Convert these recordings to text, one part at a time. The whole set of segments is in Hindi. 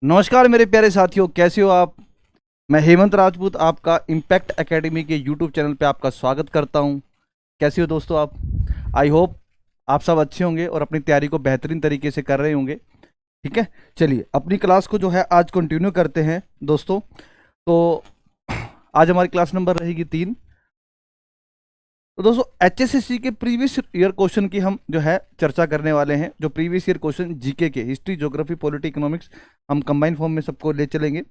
नमस्कार मेरे प्यारे साथियों, कैसे हो आप। मैं हेमंत राजपूत आपका इम्पैक्ट एकेडमी के यूट्यूब चैनल पे आपका स्वागत करता हूं। कैसे हो दोस्तों आप। आई होप आप सब अच्छे होंगे और अपनी तैयारी को बेहतरीन तरीके से कर रहे होंगे। ठीक है, चलिए अपनी क्लास को जो है आज कंटिन्यू करते हैं दोस्तों। तो आज हमारी क्लास नंबर रहेगी 3। तो दोस्तों एचएसएससी के प्रीवियस ईयर क्वेश्चन की हम जो है चर्चा करने वाले हैं। जो प्रीवियस ईयर क्वेश्चन जीके के हिस्ट्री, ज्योग्राफी, पॉलिटी, इकोनॉमिक्स हम कंबाइन फॉर्म में सबको ले चलेंगे।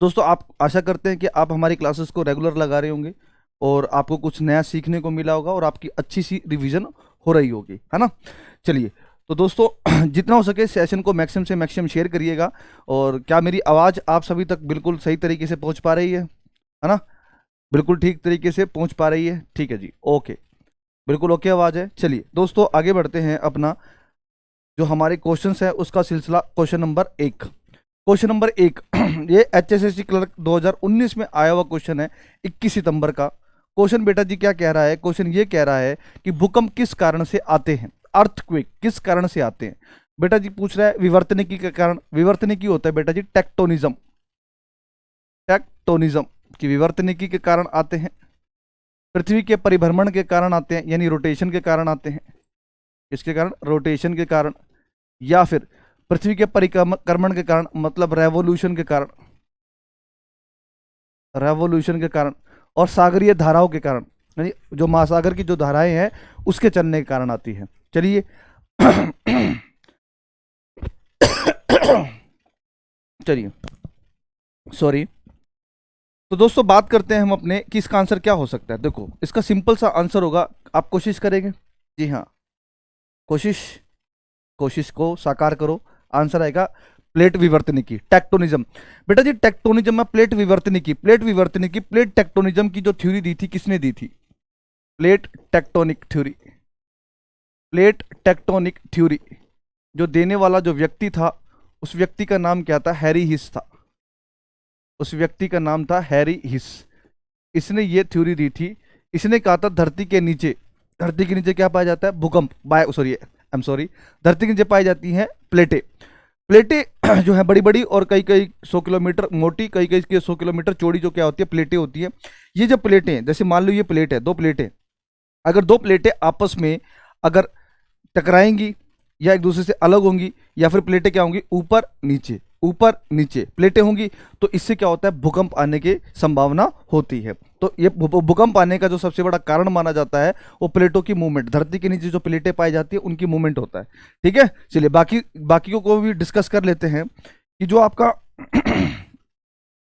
दोस्तों आप आशा करते हैं कि आप हमारी क्लासेस को रेगुलर लगा रहे होंगे और आपको कुछ नया सीखने को मिला होगा और आपकी अच्छी सी रिवीजन हो रही होगी, है ना। चलिए, तो दोस्तों जितना हो सके सेशन को मैक्सिमम से मैक्सिमम शेयर करिएगा। और क्या मेरी आवाज़ आप सभी तक बिल्कुल सही तरीके से पहुंच पा रही है ना। बिल्कुल ठीक तरीके से पहुंच पा रही है, ठीक है जी, ओके, बिल्कुल ओके आवाज़ है। चलिए दोस्तों आगे बढ़ते हैं। अपना जो हमारे क्वेश्चंस है उसका सिलसिला, क्वेश्चन नंबर 1। ये एचएसएससी क्लर्क 2019 में आया हुआ क्वेश्चन है, 21 सितंबर का। क्वेश्चन बेटा जी क्या कह रहा है, क्वेश्चन ये कह रहा है कि भूकंप किस कारण से आते हैं, अर्थक्वेक किस कारण से आते हैं। बेटा जी पूछ रहा है विवर्तनिकी के कारण। विवर्तनिकी होता है बेटा जी टेक्टोनिज्म, टेक्टोनिज्म की विवर्तनिकी के कारण आते हैं। पृथ्वी के परिभ्रमण के कारण आते हैं, यानी रोटेशन के कारण आते हैं। इसके कारण, रोटेशन के कारण, या फिर पृथ्वी के परिक्रमण के कारण, मतलब रेवोल्यूशन के कारण, रेवोल्यूशन के कारण, और सागरीय धाराओं के कारण, यानी जो महासागर की जो धाराएं हैं उसके चलने के कारण आती है। चलिए चलिए सॉरी। तो दोस्तों बात करते हैं हम अपने कि इसका आंसर क्या हो सकता है। देखो इसका सिंपल सा आंसर होगा, आप कोशिश करेंगे, जी हाँ, कोशिश कोशिश को साकार करो। आंसर आएगा प्लेट विवर्तनिकी, टेक्टोनिज्म। बेटा जी टेक्टोनिज्म में प्लेट विवर्तनिकी, प्लेट टेक्टोनिज्म की जो थ्योरी दी थी किसने दी थी। Plate tectonic theory, plate tectonic theory जो देने वाला जो व्यक्ति था, उस व्यक्ति का नाम क्या था, हैरी हिस था। उस व्यक्ति का नाम था हैरी हिस। इसने ये थ्योरी दी थी। इसने कहा था धरती के नीचे, धरती के नीचे क्या पाया जाता है, भूकंप, by sorry I am sorry, धरती के नीचे पाई जाती हैं प्लेटें। प्लेटें जो है बड़ी बड़ी और कई कई 100 किलोमीटर मोटी, कई कई के 100 किलोमीटर चौड़ी, जो क्या होती है, प्लेटें होती है। ये जो प्लेटें हैं, जैसे मान लो ये प्लेट है, 2 प्लेटें, अगर 2 प्लेटें आपस में अगर टकराएंगी या एक दूसरे से अलग होंगी, या फिर प्लेटें क्या होंगी, ऊपर नीचे प्लेटें होंगी, तो इससे क्या होता है, भूकंप आने की संभावना होती है। तो ये भूकंप आने का जो सबसे बड़ा कारण माना जाता है वो प्लेटों की मूवमेंट, धरती के नीचे जो प्लेटें पाई जाती है उनकी मूवमेंट होता है। ठीक है, चलिए बाकियों को भी डिस्कस कर लेते हैं कि जो आपका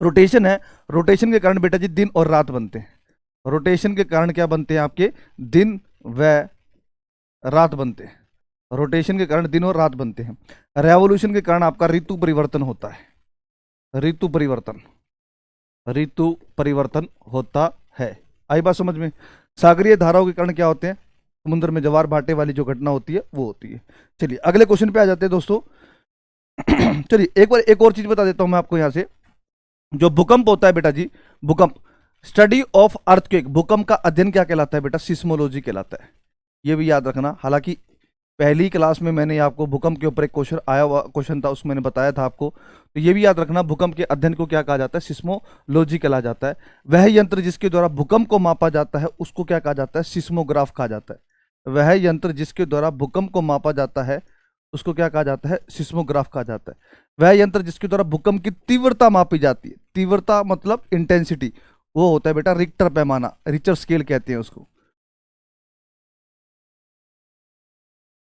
रोटेशन है, रोटेशन के कारण बेटा जी दिन और रात बनते हैं। रोटेशन के कारण क्या बनते हैं, आपके दिन व रात बनते हैं। रोटेशन के कारण दिन और रात बनते हैं। रेवोल्यूशन के कारण आपका ऋतु परिवर्तन होता है। ऋतु परिवर्तन, ऋतु परिवर्तन होता है। आई बात समझ में। सागरीय धाराओं के कारण क्या होते हैं, समुद्र में ज्वार भाटे वाली जो घटना होती है वो होती है। चलिए अगले क्वेश्चन पे आ जाते हैं दोस्तों। चलिए एक बार एक और चीज बता देता हूं मैं आपको यहां से। जो भूकंप होता है बेटा जी, भूकंप, स्टडी ऑफ अर्थक्वेक, भूकंप का अध्ययन क्या कहलाता है बेटा, सिस्मोलॉजी कहलाता है। ये भी याद रखना। हालांकि पहली क्लास में मैंने आपको भूकंप के ऊपर एक क्वेश्चन आया हुआ क्वेश्चन था, उसमें मैंने बताया था आपको। तो ये भी याद रखना, भूकंप के अध्ययन को क्या कहा जाता है, सिस्मोलॉजी कहा जाता है। वह यंत्र जिसके द्वारा भूकंप को मापा जाता है उसको क्या कहा जाता है, सिस्मोग्राफ कहा जाता है। वह यंत्र जिसके द्वारा भूकंप को मापा जाता है उसको क्या कहा जाता है, सिस्मोग्राफ कहा जाता है। वह यंत्र जिसके द्वारा भूकंप की तीव्रता मापी जाती है, तीव्रता मतलब इंटेंसिटी, वो होता है बेटा रिक्टर पैमाना, रिचर स्केल कहते हैं उसको,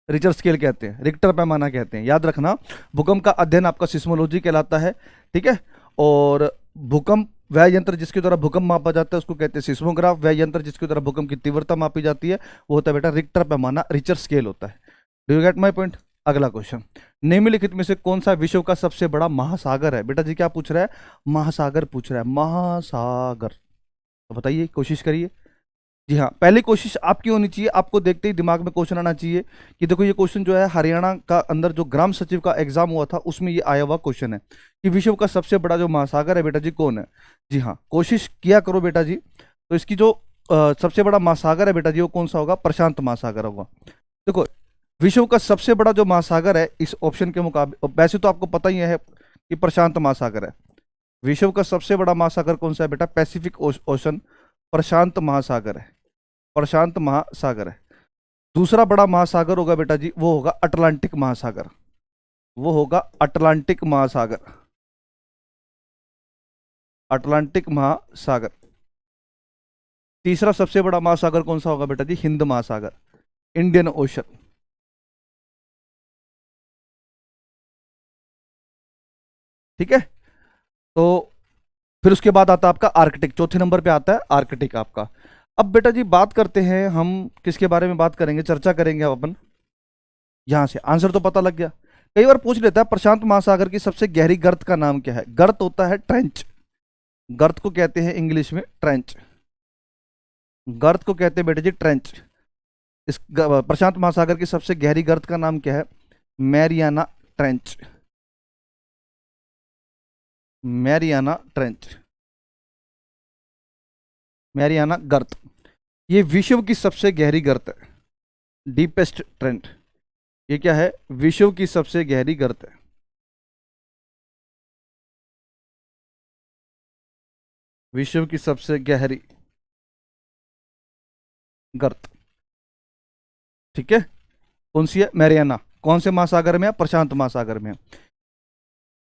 रिचर स्केल कहते हैं, रिक्टर पैमाना कहते हैं, याद रखना। भूकंप का अध्ययन आपका सिस्मोलॉजी कहलाता है। ठीक है, और भूकंप, वह यंत्र जिसके द्वारा भूकंप मापा जाता है उसको कहते हैं सिस्मोग्राफ। वह यंत्र जिसके द्वारा भूकंप की तीव्रता मापी जाती है वो होता है बेटा रिक्टर पैमाना, रिचर स्केल होता है। Do you get my point. अगला क्वेश्चन, निम्नलिखित में से कौन सा विश्व का सबसे बड़ा महासागर है। बेटा जी क्या पूछ रहा है, महासागर पूछ रहा है, महासागर। तो बताइए, कोशिश करिए। जी हाँ, पहली कोशिश आपकी होनी चाहिए, आपको देखते ही दिमाग में क्वेश्चन आना चाहिए कि देखो ये क्वेश्चन जो है हरियाणा का अंदर जो ग्राम सचिव का एग्जाम हुआ था उसमें ये आया हुआ क्वेश्चन है कि विश्व का सबसे बड़ा जो महासागर है बेटा जी कौन है। जी हाँ, कोशिश किया करो बेटा जी। तो इसकी जो सबसे बड़ा महासागर है बेटा जी वो कौन सा होगा, प्रशांत महासागर होगा। देखो विश्व का सबसे बड़ा जो महासागर है इस ऑप्शन के मुकाबले, वैसे तो आपको पता ही है कि प्रशांत महासागर है। विश्व का सबसे बड़ा महासागर कौन सा है बेटा? पैसिफिक ओशन, प्रशांत महासागर है, प्रशांत महासागर है। दूसरा बड़ा महासागर होगा बेटा जी, वो होगा अटलांटिक महासागर, वो होगा अटलांटिक महासागर, अटलांटिक महासागर। तीसरा सबसे बड़ा महासागर कौन सा होगा बेटा जी? हिंद महासागर, इंडियन ओशन। ठीक है, तो फिर उसके बाद आता है आपका आर्कटिक, चौथे नंबर पे आता है आर्कटिक आपका। अब बेटा जी बात करते हैं हम किसके बारे में बात करेंगे, चर्चा करेंगे अब अपन। यहां से आंसर तो पता लग गया। कई बार पूछ लेता है प्रशांत महासागर की सबसे गहरी गर्त का नाम क्या है? गर्त होता है ट्रेंच, गर्त को कहते हैं इंग्लिश में ट्रेंच, गर्त को कहते हैं बेटा जी ट्रेंच। इस प्रशांत महासागर की सबसे गहरी गर्त का नाम क्या है? Mariana trench, Mariana trench, Mariana गर्त। ये विश्व की सबसे गहरी गर्त है, डीपेस्ट ट्रेंच। ये क्या है? विश्व की सबसे गहरी गर्त है। विश्व की सबसे गहरी गर्त, ठीक है। कौन सी है? मैरियाना। कौन से महासागर में है? प्रशांत महासागर में है।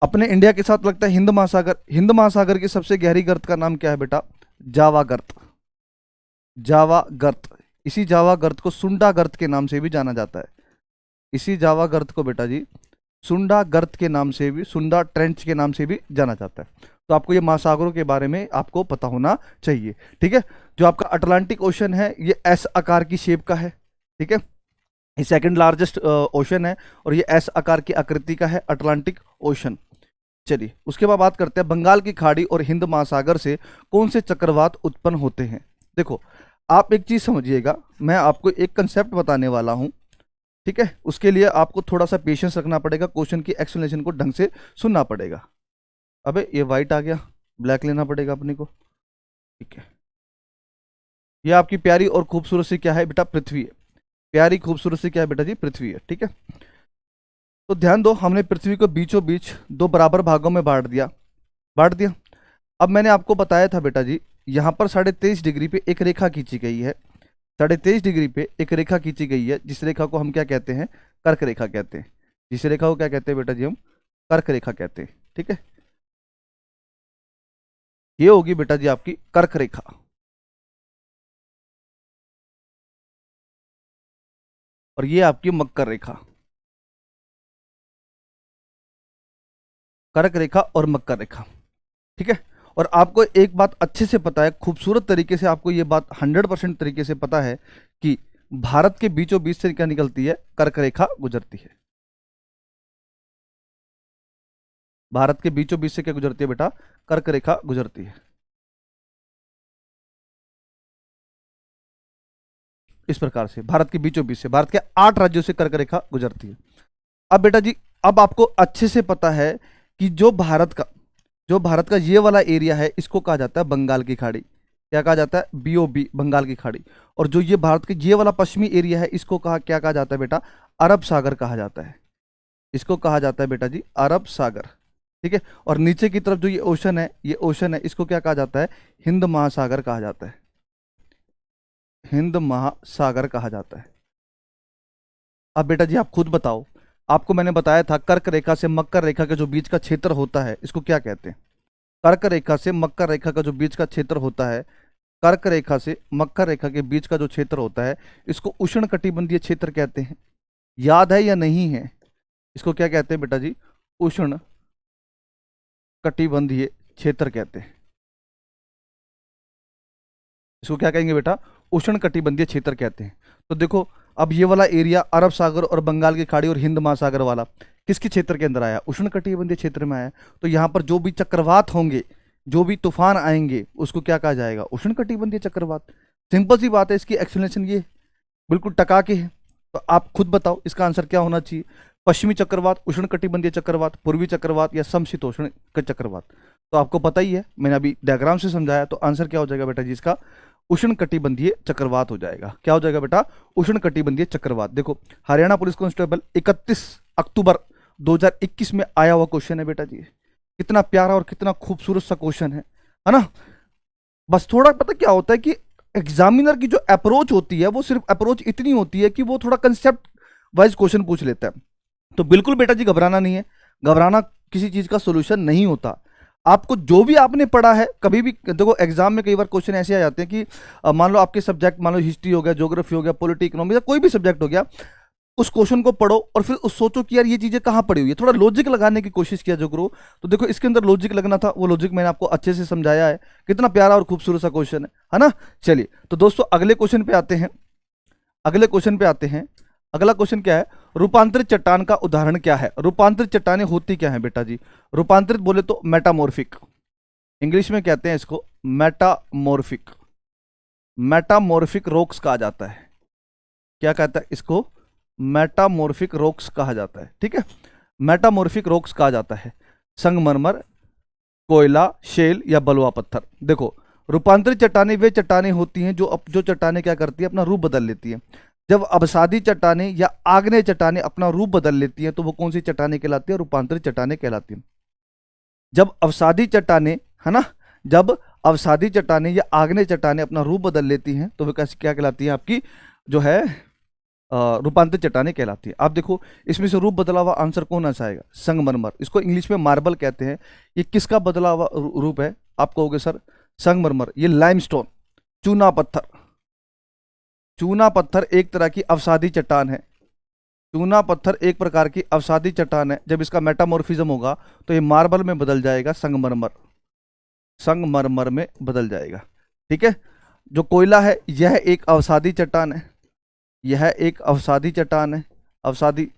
अपने इंडिया के साथ लगता है हिंद महासागर। हिंद महासागर की सबसे गहरी गर्त का नाम क्या है बेटा? जावा गर्त, जावा गर्त। इसी जावा गर्त को सुंडा गर्त के नाम से भी जाना जाता है। इसी जावा गर्त को बेटा जी सुंडा गर्त के नाम से भी, सुंडा ट्रेंच के नाम से भी जाना जाता है। तो आपको ये महासागरों के बारे में आपको पता होना चाहिए, ठीक है। जो आपका अटलांटिक ओशन है ये एस आकार की शेप का है, ठीक है। ये सेकंड लार्जेस्ट ओशन है और ये एस आकार की आकृति का है, अटलांटिक ओशन। चलिए उसके बाद बात करते हैं बंगाल की खाड़ी और हिंद महासागर से कौन से चक्रवात उत्पन्न होते हैं। देखो आप एक चीज समझिएगा, मैं आपको एक कंसेप्ट बताने वाला हूं, ठीक है। उसके लिए आपको थोड़ा सा पेशेंस रखना पड़ेगा, क्वेश्चन की एक्सप्लेनेशन को ढंग से सुनना पड़ेगा। अबे ये वाइट आ गया, ब्लैक लेना पड़ेगा अपने को, ठीक है। ये आपकी प्यारी और खूबसूरत सी क्या है बेटा? पृथ्वी है। प्यारी खूबसूरत सी क्या है बेटा जी? पृथ्वी है, ठीक है। तो ध्यान दो, हमने पृथ्वी को बीचों बीच दो बराबर भागों में बांट दिया, बांट दिया। अब मैंने आपको बताया था बेटा जी, यहाँ पर 23.5 डिग्री पे एक रेखा खींची गई है, 23.5 डिग्री पे एक रेखा खींची गई है, जिस रेखा को हम क्या कहते हैं? कर्क रेखा कहते हैं। जिस रेखा को क्या कहते हैं बेटा जी? हम कर्क रेखा कहते हैं, ठीक है। ये होगी बेटा जी आपकी कर्क रेखा, और ये आपकी मकर रेखा, कर्क रेखा और मकर रेखा, ठीक है। और आपको एक बात अच्छे से पता है, खूबसूरत तरीके से आपको ये बात 100% तरीके से पता है कि भारत के बीचों बीच से क्या निकलती है? कर्क रेखा गुजरती है। भारत के बीचों बीच से क्या गुजरती है बेटा? कर्क रेखा गुजरती है। इस प्रकार से भारत के बीचों बीच से, भारत के 8 राज्यों से कर्क रेखा गुजरती है। अब बेटा जी अब आपको अच्छे से पता है कि जो भारत का ये वाला एरिया है इसको कहा जाता है बंगाल की खाड़ी। क्या कहा जाता है? बीओबी, बंगाल की खाड़ी। और जो ये भारत के ये वाला पश्चिमी एरिया है इसको क्या कहा जाता है बेटा? अरब सागर कहा जाता है। इसको कहा जाता है बेटा जी अरब सागर, ठीक है। और नीचे की तरफ जो ये ओशन है, ये ओशन है, इसको क्या कहा जाता है? हिंद महासागर कहा जाता है, हिंद महासागर कहा जाता है। अब बेटा जी आप खुद बताओ, आपको मैंने बताया था कर्क रेखा से मकर रेखा के जो बीच का क्षेत्र होता है इसको क्या कहते हैं? कर्क रेखा से मकर रेखा का जो बीच का क्षेत्र होता है, कर्क रेखा से मकर रेखा के बीच का जो क्षेत्र होता है इसको उष्ण कटिबंधीय क्षेत्र कहते हैं। याद है या नहीं है? इसको क्या कहते हैं बेटा जी? उष्ण कटिबंधीय क्षेत्र कहते हैं। इसको क्या कहेंगे बेटा? उष्ण कटिबंधीय क्षेत्र कहते हैं। तो देखो अब ये वाला एरिया अरब सागर और बंगाल की खाड़ी और हिंद महासागर वाला किसके क्षेत्र के अंदर आया? उष्ण कटिबंधीय क्षेत्र में आया। तो यहाँ पर जो भी चक्रवात होंगे, जो भी तूफान आएंगे उसको क्या कहा जाएगा? उष्ण कटिबंधीय चक्रवात। सिंपल सी बात है, इसकी एक्सप्लेनेशन ये बिल्कुल टका के है। तो आप खुद बताओ इसका आंसर क्या होना चाहिए? पश्चिमी चक्रवात, उष्ण कटिबंधीय चक्रवात, पूर्वी चक्रवात या समशीतोष्ण चक्रवात। तो आपको पता ही है, मैंने अभी डायग्राम से समझाया। तो आंसर क्या हो जाएगा बेटा जी इसका? उष्ण कटिबंधीय चक्रवात हो जाएगा। क्या हो जाएगा बेटा? उष्ण कटिबंधीय चक्रवात। देखो हरियाणा पुलिस कांस्टेबल 31 अक्टूबर 2021 में आया हुआ क्वेश्चन है बेटा जी। कितना प्यारा और कितना खूबसूरत सा क्वेश्चन है ना। बस थोड़ा पता क्या होता है कि एग्जामिनर की जो अप्रोच होती है वो सिर्फ अप्रोच इतनी होती है कि वो थोड़ा कंसेप्ट वाइज क्वेश्चन पूछ लेता है। तो बिल्कुल बेटा जी घबराना नहीं है, घबराना किसी चीज का सोल्यूशन नहीं होता। आपको जो भी आपने पढ़ा है, कभी भी देखो एग्जाम में कई बार क्वेश्चन ऐसे आ जाते हैं कि मान लो आपके सब्जेक्ट, मान लो हिस्ट्री हो गया, ज्योग्राफी हो गया, पॉलिटी, इकोनॉमी या कोई भी सब्जेक्ट हो गया, उस क्वेश्चन को पढ़ो और फिर उस सोचो कि यार ये चीजें कहाँ पड़ी हुई है, थोड़ा लॉजिक लगाने की कोशिश किया जो करो। तो देखो इसके अंदर लॉजिक लगना था, वो लॉजिक मैंने आपको अच्छे से समझाया है। कितना प्यारा और खूबसूरत सा क्वेश्चन है ना। चलिए तो दोस्तों अगले क्वेश्चन पे आते हैं, अगले क्वेश्चन पे आते हैं। अगला क्वेश्चन क्या है, रूपांतरित चट्टान का उदाहरण क्या है। रूपांतरित चट्टानें होती क्या है बेटा जी। रूपांतरित बोले तो मेटामॉर्फिक, इंग्लिश में कहते हैं इसको मेटामॉर्फिक, मेटामॉर्फिक रॉक्स कहा जाता है। क्या कहता है इसको, मेटामॉर्फिक रॉक्स कहा जाता है। ठीक है, मेटामॉर्फिक रॉक्स कहा जाता है। संगमरमर, कोयला, शेल या बलुआ पत्थर। देखो रूपांतरित चट्टानें वे चट्टानें होती हैं जो चट्टानें क्या करती है, अपना रूप बदल लेती है। जब अवसादी चट्टानें या आग्नेय चट्टानें अपना रूप बदल लेती हैं तो वो कौन सी चट्टानें कहलाती है, रूपांतरित चट्टानें कहलाती हैं। जब अवसादी चट्टानें, है ना, जब अवसादी चट्टानें या आग्नेय चट्टानें अपना रूप बदल लेती हैं तो वे कैसी क्या कहलाती हैं, आपकी जो है रूपांतरित चट्टानें कहलाती है। आप देखो इसमें से रूप बदला हुआ आंसर कौन सा आएगा, संगमरमर। इसको इंग्लिश में मार्बल कहते हैं। ये किसका बदला हुआ रूप है, आप कहोगे सर संगमरमर। ये लाइमस्टोन, चूना पत्थर, चूना पत्थर एक तरह की अवसादी चट्टान है। चूना पत्थर एक प्रकार की अवसादी चट्टान है। जब इसका मेटामॉर्फिज्म होगा तो ये मार्बल में बदल जाएगा, संगमरमर, संगमरमर में बदल जाएगा। ठीक है, जो कोयला है यह एक अवसादी चट्टान है, यह एक अवसादी चट्टान है, अवसादी।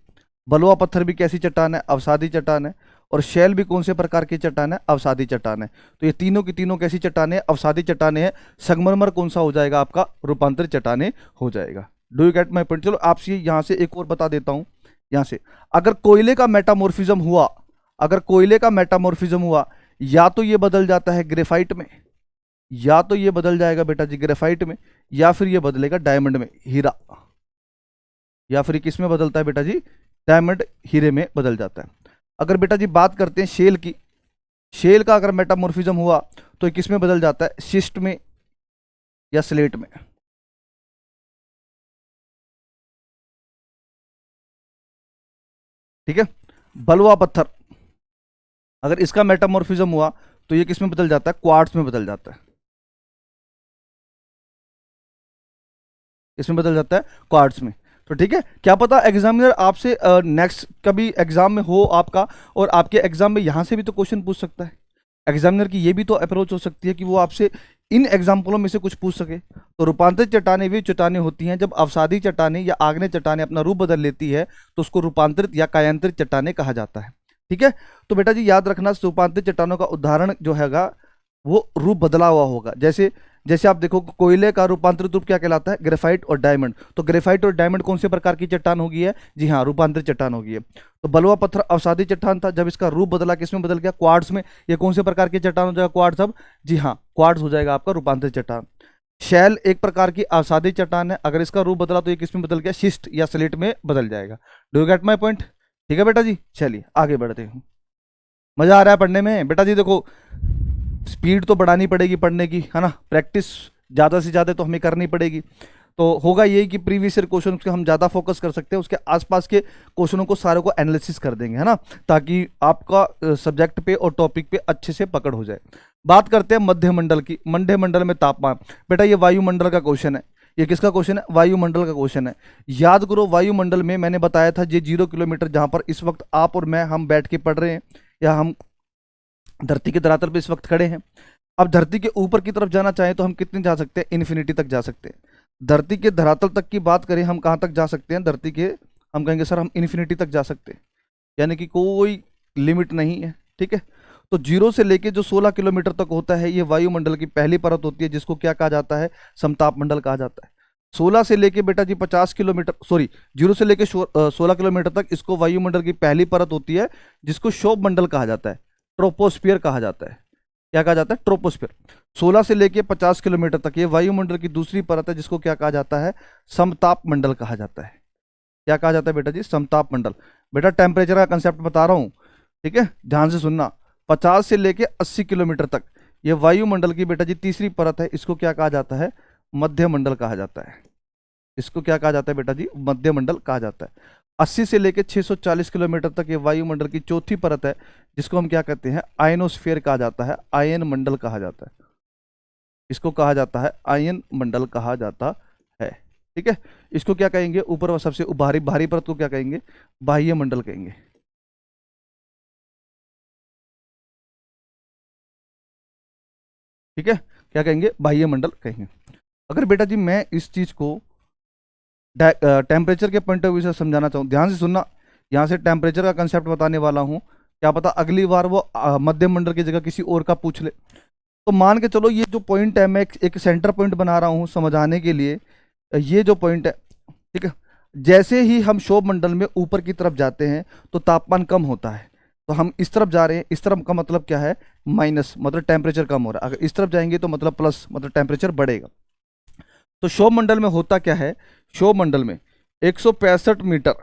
बलुआ पत्थर भी कैसी चट्टान है, अवसादी चट्टान है। और शैल भी कौन से प्रकार की चट्टान है, अवसादी चट्टान है। तो ये तीनों की तीनों कैसी चट्टानें, अवसादी चट्टानें हैं। संगमरमर कौन सा हो जाएगा, आपका रूपांतरित चट्टानें हो जाएगा। Do you get my point. चलो आपसे यहां से एक और बता देता हूं। यहां से अगर कोयले का मेटामॉर्फिज्म हुआ, अगर कोयले का मेटामॉर्फिज्म हुआ, या तो ये बदल जाता है ग्रेफाइट में, या तो ये बदल जाएगा बेटा जी ग्रेफाइट में, या फिर ये बदलेगा डायमंड में, हीरा। या फिर किस में बदलता है बेटा जी, डायमंड, हीरे में बदल जाता है। अगर बेटा जी बात करते हैं शेल की, शेल का अगर मेटामॉर्फिज्म हुआ तो ये किस में बदल जाता है, शिस्ट में या स्लेट में। ठीक है, बलुआ पत्थर अगर इसका मेटामॉर्फिज्म हुआ तो ये किस में बदल जाता है, क्वार्ट्ज में बदल जाता है। इसमें बदल जाता है क्वार्ट्ज में। तो ठीक है, क्या पता एग्जामिनर आपसे नेक्स्ट कभी एग्जाम में हो आपका, और आपके एग्जाम में यहां से भी तो क्वेश्चन पूछ सकता है। एग्जामिनर की ये भी तो अप्रोच हो सकती है कि वो आपसे इन एग्जाम्पलों में से कुछ पूछ सके। तो रूपांतरित चट्टानें वे चट्टानें होती हैं जब अवसादी चट्टानें या आग्नेय चट्टानें अपना रूप बदल लेती है तो उसको रूपांतरित या कायांतरित चट्टानें कहा जाता है। ठीक है, तो बेटा जी याद रखना, रूपांतरित चट्टानों का उदाहरण जो हैगा वो रूप बदला हुआ होगा। जैसे जैसे आप देखो कोयले का रूपांतरित रूप क्या कहलाता है, ग्रेफाइट और डायमंड। तो ग्रेफाइट और डायमंड कौन से प्रकार की चट्टान होगी है, जी हाँ रूपांतरित चट्टान होगी है। तो बलुआ पत्थर अवसादी चट्टान था, जब इसका रूप बदला किसमें बदल गया, क्वार्ट्ज में। ये कौन से प्रकार की चट्टान हो जाएगा, क्वार्ट्ज। अब जी हाँ क्वार्ट्ज हो जाएगा आपका रूपांतरित चट्टान। शैल एक प्रकार की अवसादी चट्टान है, अगर इसका रूप बदला तो ये किसमें बदल गया, शिस्ट या स्लेट में बदल जाएगा। Do you get my point. ठीक है बेटा जी, चलिए आगे बढ़ते हैं। मजा आ रहा है पढ़ने में बेटा जी। देखो स्पीड तो बढ़ानी पड़ेगी पढ़ने की, है ना, प्रैक्टिस ज़्यादा से ज़्यादा तो हमें करनी पड़ेगी। तो होगा यही कि प्रीवियस ईयर क्वेश्चन के हम ज़्यादा फोकस कर सकते हैं, उसके आसपास के क्वेश्चनों को सारों को एनालिसिस कर देंगे, है ना, ताकि आपका सब्जेक्ट पे और टॉपिक पे अच्छे से पकड़ हो जाए। बात करते हैं मध्यमंडल की। मध्यमंडल में तापमान, बेटा ये वायुमंडल का क्वेश्चन है। ये किसका क्वेश्चन है, वायुमंडल का क्वेश्चन है। याद करो वायुमंडल में मैंने बताया था ये 0 किलोमीटर जहां पर इस वक्त आप और मैं हम बैठ के पढ़ रहे हैं, या हम धरती के धरातल पे इस वक्त खड़े हैं। अब धरती के ऊपर की तरफ जाना चाहें तो हम कितने जा सकते हैं, इन्फिनिटी तक जा सकते हैं। धरती के धरातल तक की बात करें हम कहाँ तक जा सकते हैं, धरती के, हम कहेंगे सर हम इन्फिनिटी तक जा सकते हैं, यानी कि कोई लिमिट नहीं है। ठीक है, तो 0 से लेके जो 16 किलोमीटर तक होता है ये वायुमंडल की पहली परत होती है, जिसको क्या कहा जाता है, समताप मंडल कहा जाता है। 16 से लेके बेटा जी 50 किलोमीटर, सॉरी 0 से लेके 16 किलोमीटर तक इसको वायुमंडल की पहली परत होती है, जिसको क्षोभ मंडल कहा जाता है, ट्रोपोस्फियर कहा जाता है। क्या कहा जाता है, ट्रोपोस्फियर। 16 से लेके 50 किलोमीटर तक ये वायुमंडल की दूसरी परत है, जिसको क्या कहा जाता है, समताप मंडल कहा जाता है। क्या कहा जाता है बेटा जी, समताप मंडल। बेटा टेम्परेचर का कंसेप्ट बता रहा हूं, ठीक है, ध्यान से सुनना। 50 से लेके 80 किलोमीटर तक, ये वायुमंडल की बेटा जी तीसरी परत है। इसको क्या कहा जाता है? मध्यमंडल कहा जाता है। इसको क्या कहा जाता है बेटा जी? मध्यमंडल कहा जाता है। 80 से लेके 640 किलोमीटर तक ये वायुमंडल की चौथी परत है, जिसको हम क्या कहते हैं? आयनोस्फीयर कहा जाता है, आयन मंडल कहा जाता है। इसको कहा जाता है आयन मंडल कहा जाता है। ठीक है, इसको क्या कहेंगे? ऊपर सबसे भारी भारी परत को क्या कहेंगे? बाह्य मंडल कहेंगे। ठीक है, क्या कहेंगे? बाह्य मंडल कहेंगे। अगर बेटा जी मैं इस चीज को टेम्परेचर के पॉइंट ऑफ व्यू से समझाना चाहूँ, ध्यान से सुनना, यहाँ से टेम्परेचर का कंसेप्ट बताने वाला हूँ। क्या पता अगली बार वो मध्यम मंडल की जगह किसी और का पूछ ले। तो मान के चलो ये जो पॉइंट है, मैं एक सेंटर पॉइंट बना रहा हूँ समझाने के लिए। ये जो पॉइंट है, ठीक है, जैसे ही हम क्षोभ मंडल में ऊपर की तरफ जाते हैं तो तापमान कम होता है। तो हम इस तरफ जा रहे हैं, इस तरफ का मतलब क्या है? माइनस, मतलब टेम्परेचर कम हो रहा है। अगर इस तरफ जाएंगे तो मतलब प्लस, मतलब टेम्परेचर बढ़ेगा। तो क्षोभ मंडल में होता क्या है? क्षोभ मंडल में 165 मीटर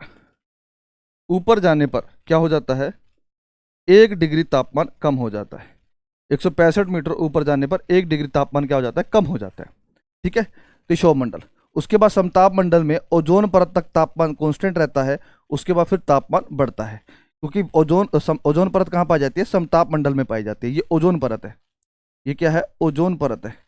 ऊपर जाने पर क्या हो जाता है? 1 डिग्री तापमान कम हो जाता है। 165 मीटर ऊपर जाने पर 1 डिग्री तापमान क्या हो जाता है? कम हो जाता है। ठीक है, तो क्षोभ मंडल। उसके बाद समताप मंडल में ओजोन परत तक तापमान कांस्टेंट रहता है। उसके बाद फिर तापमान बढ़ता है, क्योंकि ओजोन परत कहाँ पाई जाती है? समताप मंडल में पाई जाती है। ये ओजोन परत है। ये क्या है? ओजोन परत है।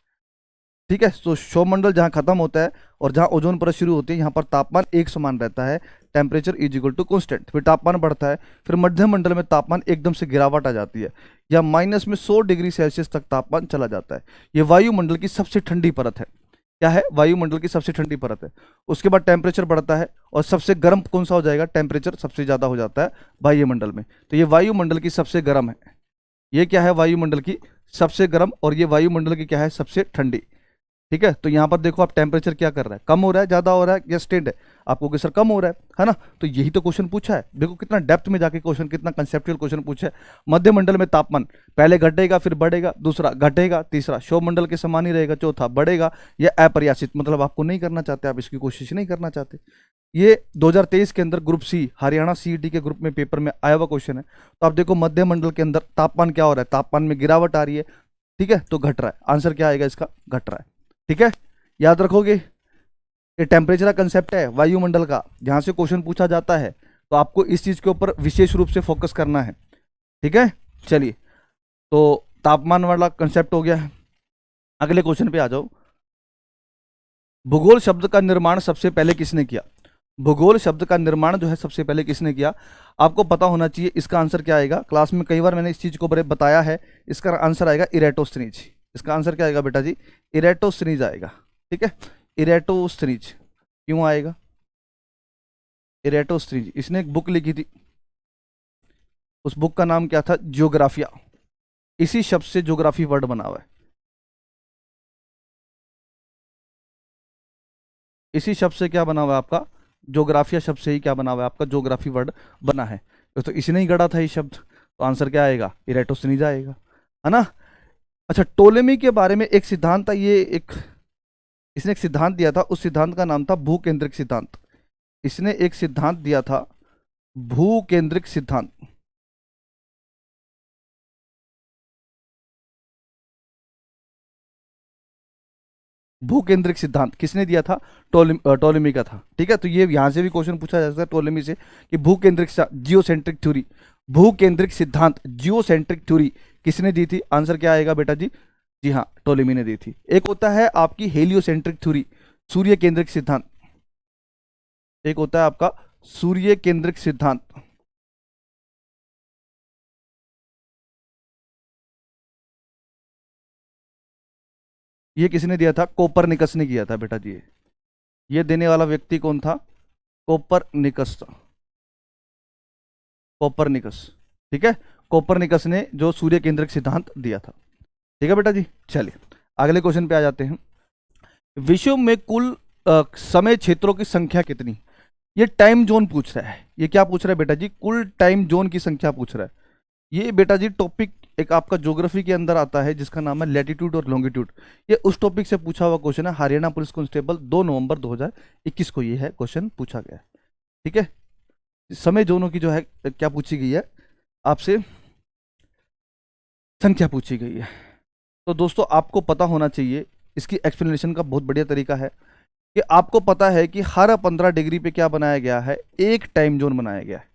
ठीक है, तो क्षोभ मंडल जहाँ खत्म होता है और जहाँ ओजोन परत शुरू होती है, यहाँ पर तापमान एक समान रहता है। Temperature is equal to constant. फिर तापमान बढ़ता है, फिर मध्य मंडल में तापमान एकदम से गिरावट आ जाती है, या माइनस में 100 डिग्री सेल्सियस तक तापमान चला जाता है। ये वायुमंडल की सबसे ठंडी परत है। क्या है? वायुमंडल की सबसे ठंडी परत है। उसके बाद टेम्परेचर बढ़ता है और सबसे गर्म कौन सा हो जाएगा? टेम्परेचर सबसे ज्यादा हो जाता है वायुमंडल में। तो ये वायुमंडल की सबसे गर्म है। ये क्या है? वायुमंडल की सबसे गर्म, और ये वायुमंडल की क्या है? सबसे ठंडी। ठीक है, तो यहां पर देखो आप, टेम्परेचर क्या कर रहा है? कम हो रहा है, ज्यादा हो रहा है, या स्टेड है? आपको कि सर कम हो रहा है ना? तो यही तो क्वेश्चन पूछा है। देखो कितना डेप्थ में जाके क्वेश्चन, कितना कंसेप्चुअल क्वेश्चन पूछा है। मध्य मंडल में तापमान पहले घटेगा, फिर बढ़ेगा, दूसरा घटेगा, तीसरा क्षोभ मंडल के समान ही रहेगा, चौथा बढ़ेगा, या अप्रत्याशित, मतलब आपको नहीं करना चाहते, आप इसकी कोशिश नहीं करना चाहते। ये 2023 के अंदर ग्रुप सी, हरियाणा सीईटी के ग्रुप में पेपर में आया हुआ क्वेश्चन है। तो आप देखो मध्य मंडल के अंदर तापमान क्या हो रहा है? तापमान में गिरावट आ रही है। ठीक है, तो घट रहा है। आंसर क्या आएगा इसका? घट रहा है। ठीक है, याद रखोगे। ये टेम्परेचर का कंसेप्ट है वायुमंडल का, जहां से क्वेश्चन पूछा जाता है, तो आपको इस चीज के ऊपर विशेष रूप से फोकस करना है। ठीक है, चलिए, तो तापमान वाला कंसेप्ट हो गया है। अगले क्वेश्चन पे आ जाओ। भूगोल शब्द का निर्माण सबसे पहले किसने किया? भूगोल शब्द का निर्माण जो है सबसे पहले किसने किया? आपको पता होना चाहिए। इसका आंसर क्या आएगा? क्लास में कई बार मैंने इस चीज को बड़े बताया है। इसका आंसर आएगा इरेटोस्थनीज। इसका आंसर क्या आएगा बेटा जी? इरेटोस्थनीज आएगा। ठीक है, इरेटोस्थनीज। क्यों आएगा इरेटोस्थनीज? इसने एक बुक लिखी थी, उस बुक का नाम क्या था? जियोग्राफिया। इसी शब्द से ज्योग्राफी वर्ड बना हुआ है। इसी शब्द से क्या बना हुआ है आपका? ज्योग्राफिया शब्द से ही क्या बना हुआ है आपका? ज्योग्राफी वर्ड बना है। तो इसने ही गढ़ा था ये शब्द। तो आंसर क्या आएगा? इरेटोस्थनीज आएगा, है ना? अच्छा, टोलेमी के बारे में एक सिद्धांत था, ये एक इसने एक सिद्धांत दिया था। उस सिद्धांत का नाम था भूकेंद्रिक सिद्धांत। इसने एक सिद्धांत दिया था, भूकेंद्रिक सिद्धांत। भूकेंद्रिक सिद्धांत किसने दिया था? टोलेमी का था। ठीक है, तो ये यहां से भी क्वेश्चन पूछा जा सकता है टोलेमी से, कि भूकेंद्रिक जियोसेंट्रिक थ्योरी, भूकेंद्रिक सिद्धांत, जियोसेंट्रिक थ्योरी किसने दी थी? आंसर क्या आएगा बेटा जी? जी हाँ, टोलेमी ने दी थी। एक होता है आपकी हेलियोसेंट्रिक थ्योरी, सूर्य केंद्रिक सिद्धांत। एक होता है आपका सूर्य केंद्रिक सिद्धांत। ये किसने दिया था? कोपरनिकस ने किया था बेटा जी। ये देने वाला व्यक्ति कौन था? कोपरनिकस था। कोपरनिकस। ठीक है, कोपरनिकस ने जो सूर्य केंद्रिक सिद्धांत दिया था। ठीक है बेटा जी, चलिए अगले क्वेश्चन पे आ जाते हैं। विश्व में कुल समय क्षेत्रों की संख्या कितनी? ये टाइम जोन पूछ रहा है। ये क्या पूछ रहा है बेटा जी? कुल टाइम जोन की संख्या पूछ रहा है। ये बेटा जी टॉपिक एक आपका ज्योग्राफी के अंदर आता है, जिसका नाम है लैटिट्यूड और लॉन्गिट्यूड। ये उस टॉपिक से पूछा हुआ क्वेश्चन है। हरियाणा पुलिस कांस्टेबल 2 नवंबर 2021 को ये है क्वेश्चन पूछा गया है। ठीक है, समय जोनों की जो है क्या पूछी गई है आपसे? संख्या पूछी गई है। तो दोस्तों आपको पता होना चाहिए, इसकी एक्सप्लेनेशन का बहुत बढ़िया तरीका है कि आपको पता है कि हर 15 डिग्री पे क्या बनाया गया है, एक टाइम जोन बनाया गया है।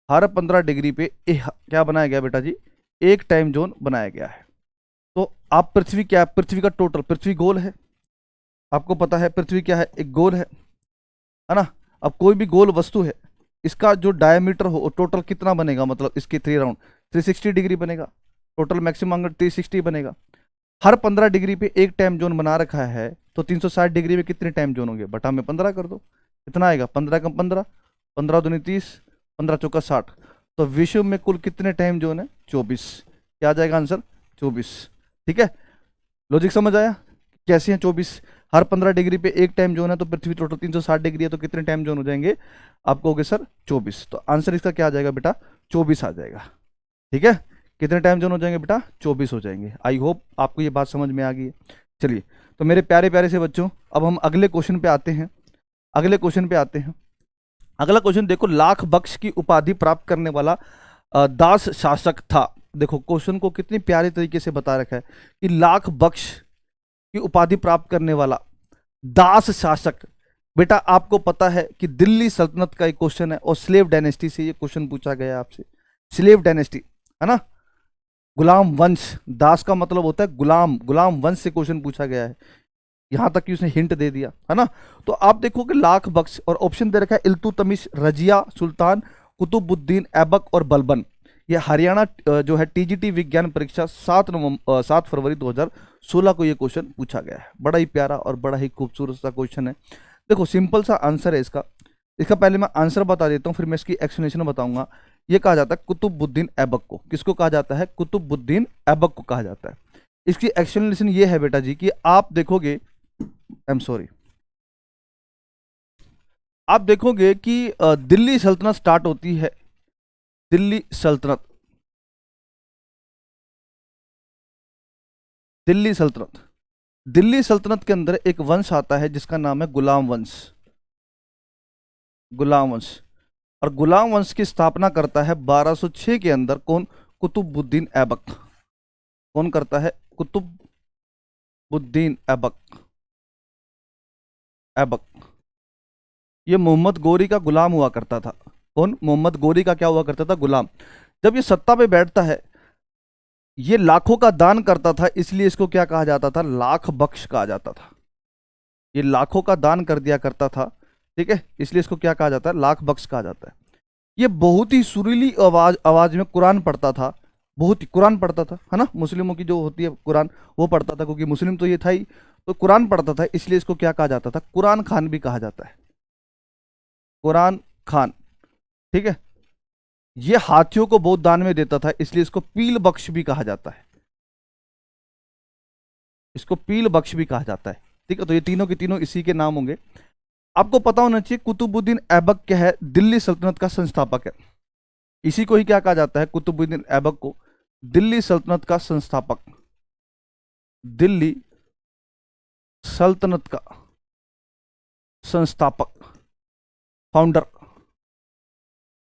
हर 15 डिग्री पे क्या बनाया गया बेटा जी, एक टाइम जोन बनाया गया है। तो आप पृथ्वी क्या है, पृथ्वी का टोटल, पृथ्वी गोल है, आपको पता है पृथ्वी क्या है, एक गोल है ना। अब कोई भी गोल वस्तु है, इसका जो डायमीटर हो टोटल कितना बनेगा, मतलब इसके 3 राउंड 360 डिग्री बनेगा, टोटल मैक्सिमम एंगल 360 बनेगा। हर 15 डिग्री पे एक टाइम जोन बना रखा है, तो 360 डिग्री में कितने टाइम जोन होंगे, बटा में 15 कर दो, कितना आएगा, 15 कम 15, 15 दूनी 30, 15 चौका 60। तो विश्व में कुल कितने टाइम जोन है, 24। क्या आ जाएगा आंसर, 24। ठीक है, लॉजिक समझ आया कैसे हैं 24। हर 15 डिग्री पे एक टाइम जोन है, तो पृथ्वी टोटल 360 डिग्री है, तो कितने टाइम जोन हो जाएंगे, आप कहोगे सर 24। तो आंसर इसका क्या आ जाएगा बेटा, 24 आ जाएगा। ठीक है, कितने टाइम जोन हो जाएंगे बेटा, 24 हो जाएंगे। आई होप आपको ये बात समझ में आ गई है। चलिए, तो मेरे प्यारे प्यारे से बच्चों, अब हम अगले क्वेश्चन पे आते हैं। अगले क्वेश्चन पे आते हैं। अगला क्वेश्चन देखो, लाख बख्श की उपाधि प्राप्त करने वाला दास शासक था। देखो क्वेश्चन को कितनी प्यारे तरीके से बता रखा है कि लाख बख्श की उपाधि प्राप्त करने वाला दास शासक। बेटा आपको पता है कि दिल्ली सल्तनत का एक क्वेश्चन है, और स्लेव डायनेस्टी से ये क्वेश्चन पूछा गया है आपसे। स्लेव डायनेस्टी है ना, गुलाम वंश, दास का मतलब होता है गुलाम, गुलाम वंश से क्वेश्चन पूछा गया है। यहां तक कि उसने हिंट दे दिया है ना। तो आप देखो कि लाख बख्श, और ऑप्शन दे रखा है इल्तुतमिश, रजिया, सुल्तान, कुतुबुद्दीन ऐबक और बलबन। ये हरियाणा जो है टीजीटी विज्ञान परीक्षा 7 फरवरी 2016 को ये क्वेश्चन पूछा गया है। बड़ा ही प्यारा और बड़ा ही खूबसूरत सा क्वेश्चन है। देखो सिंपल सा आंसर है इसका। इसका पहले मैं आंसर बता देता हूँ, फिर मैं इसकी एक्सप्लेनेशन बताऊंगा। ये कहा जाता है कुतुबुद्दीन ऐबक को। किसको कहा जाता है, कुतुबुद्दीन ऐबक को कहा जाता है। इसकी एक्सप्लेनेशन ये है बेटा जी कि आप देखोगे, आई एम सॉरी, आप देखोगे कि दिल्ली सल्तनत स्टार्ट होती है। दिल्ली सल्तनत, दिल्ली सल्तनत, दिल्ली सल्तनत के अंदर एक वंश आता है जिसका नाम है गुलाम वंश। गुलाम वंश, और गुलाम वंश की स्थापना करता है 1206 के अंदर कौन, कुतुबुद्दीन ऐबक। कौन करता है, कुतुबुद्दीन ऐबक। ऐबक ये मोहम्मद गोरी का गुलाम हुआ करता था। कौन, मोहम्मद गोरी का क्या हुआ करता था, गुलाम। जब ये सत्ता पे बैठता है, ये लाखों का दान करता था, इसलिए इसको क्या कहा जाता था, लाख बख्श कहा जाता था। ये लाखों का दान कर दिया करता था, ठीक है, इसलिए इसको क्या कहा जाता है, लाख बख्श कहा जाता है। ये बहुत ही सुरीली आवाज में कुरान पढ़ता था। बहुत ही कुरान पढ़ता था, है ना। मुस्लिमों की जो होती है कुरान, वो पढ़ता था, क्योंकि मुस्लिम तो ये था ही, तो कुरान पढ़ता था, इसलिए इसको क्या कहा जाता था, कुरान खान भी कहा जाता है। कुरान खान, ठीक है। ये हाथियों को बहुत दान में देता था, इसलिए इसको पील बख्श भी कहा जाता है। इसको पील बख्श भी कहा जाता है, ठीक है। तो ये तीनों के तीनों इसी के नाम होंगे। आपको पता होना चाहिए कुतुबुद्दीन ऐबक क्या है, दिल्ली सल्तनत का संस्थापक है। इसी को ही क्या कहा जाता है, कुतुबुद्दीन ऐबक को दिल्ली सल्तनत का संस्थापक, दिल्ली सल्तनत का संस्थापक, फाउंडर,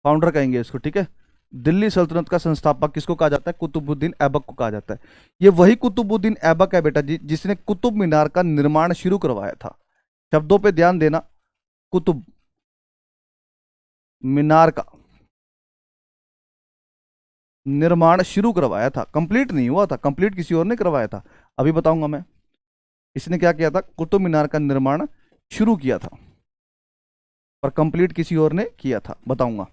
फाउंडर कहेंगे इसको, ठीक है। दिल्ली सल्तनत का संस्थापक किसको कहा जाता है, कुतुबुद्दीन ऐबक को कहा जाता है। ये वही कुतुबुद्दीन ऐबक है बेटा जी जिसने कुतुब मीनार का निर्माण शुरू करवाया था। शब्दों पे ध्यान देना, कुतुब मीनार का निर्माण शुरू करवाया था, कंप्लीट नहीं हुआ था, कंप्लीट किसी और ने करवाया था, अभी बताऊंगा मैं। इसने क्या किया था, कुतुब मीनार का निर्माण शुरू किया था, पर कंप्लीट किसी और ने किया था, बताऊंगा।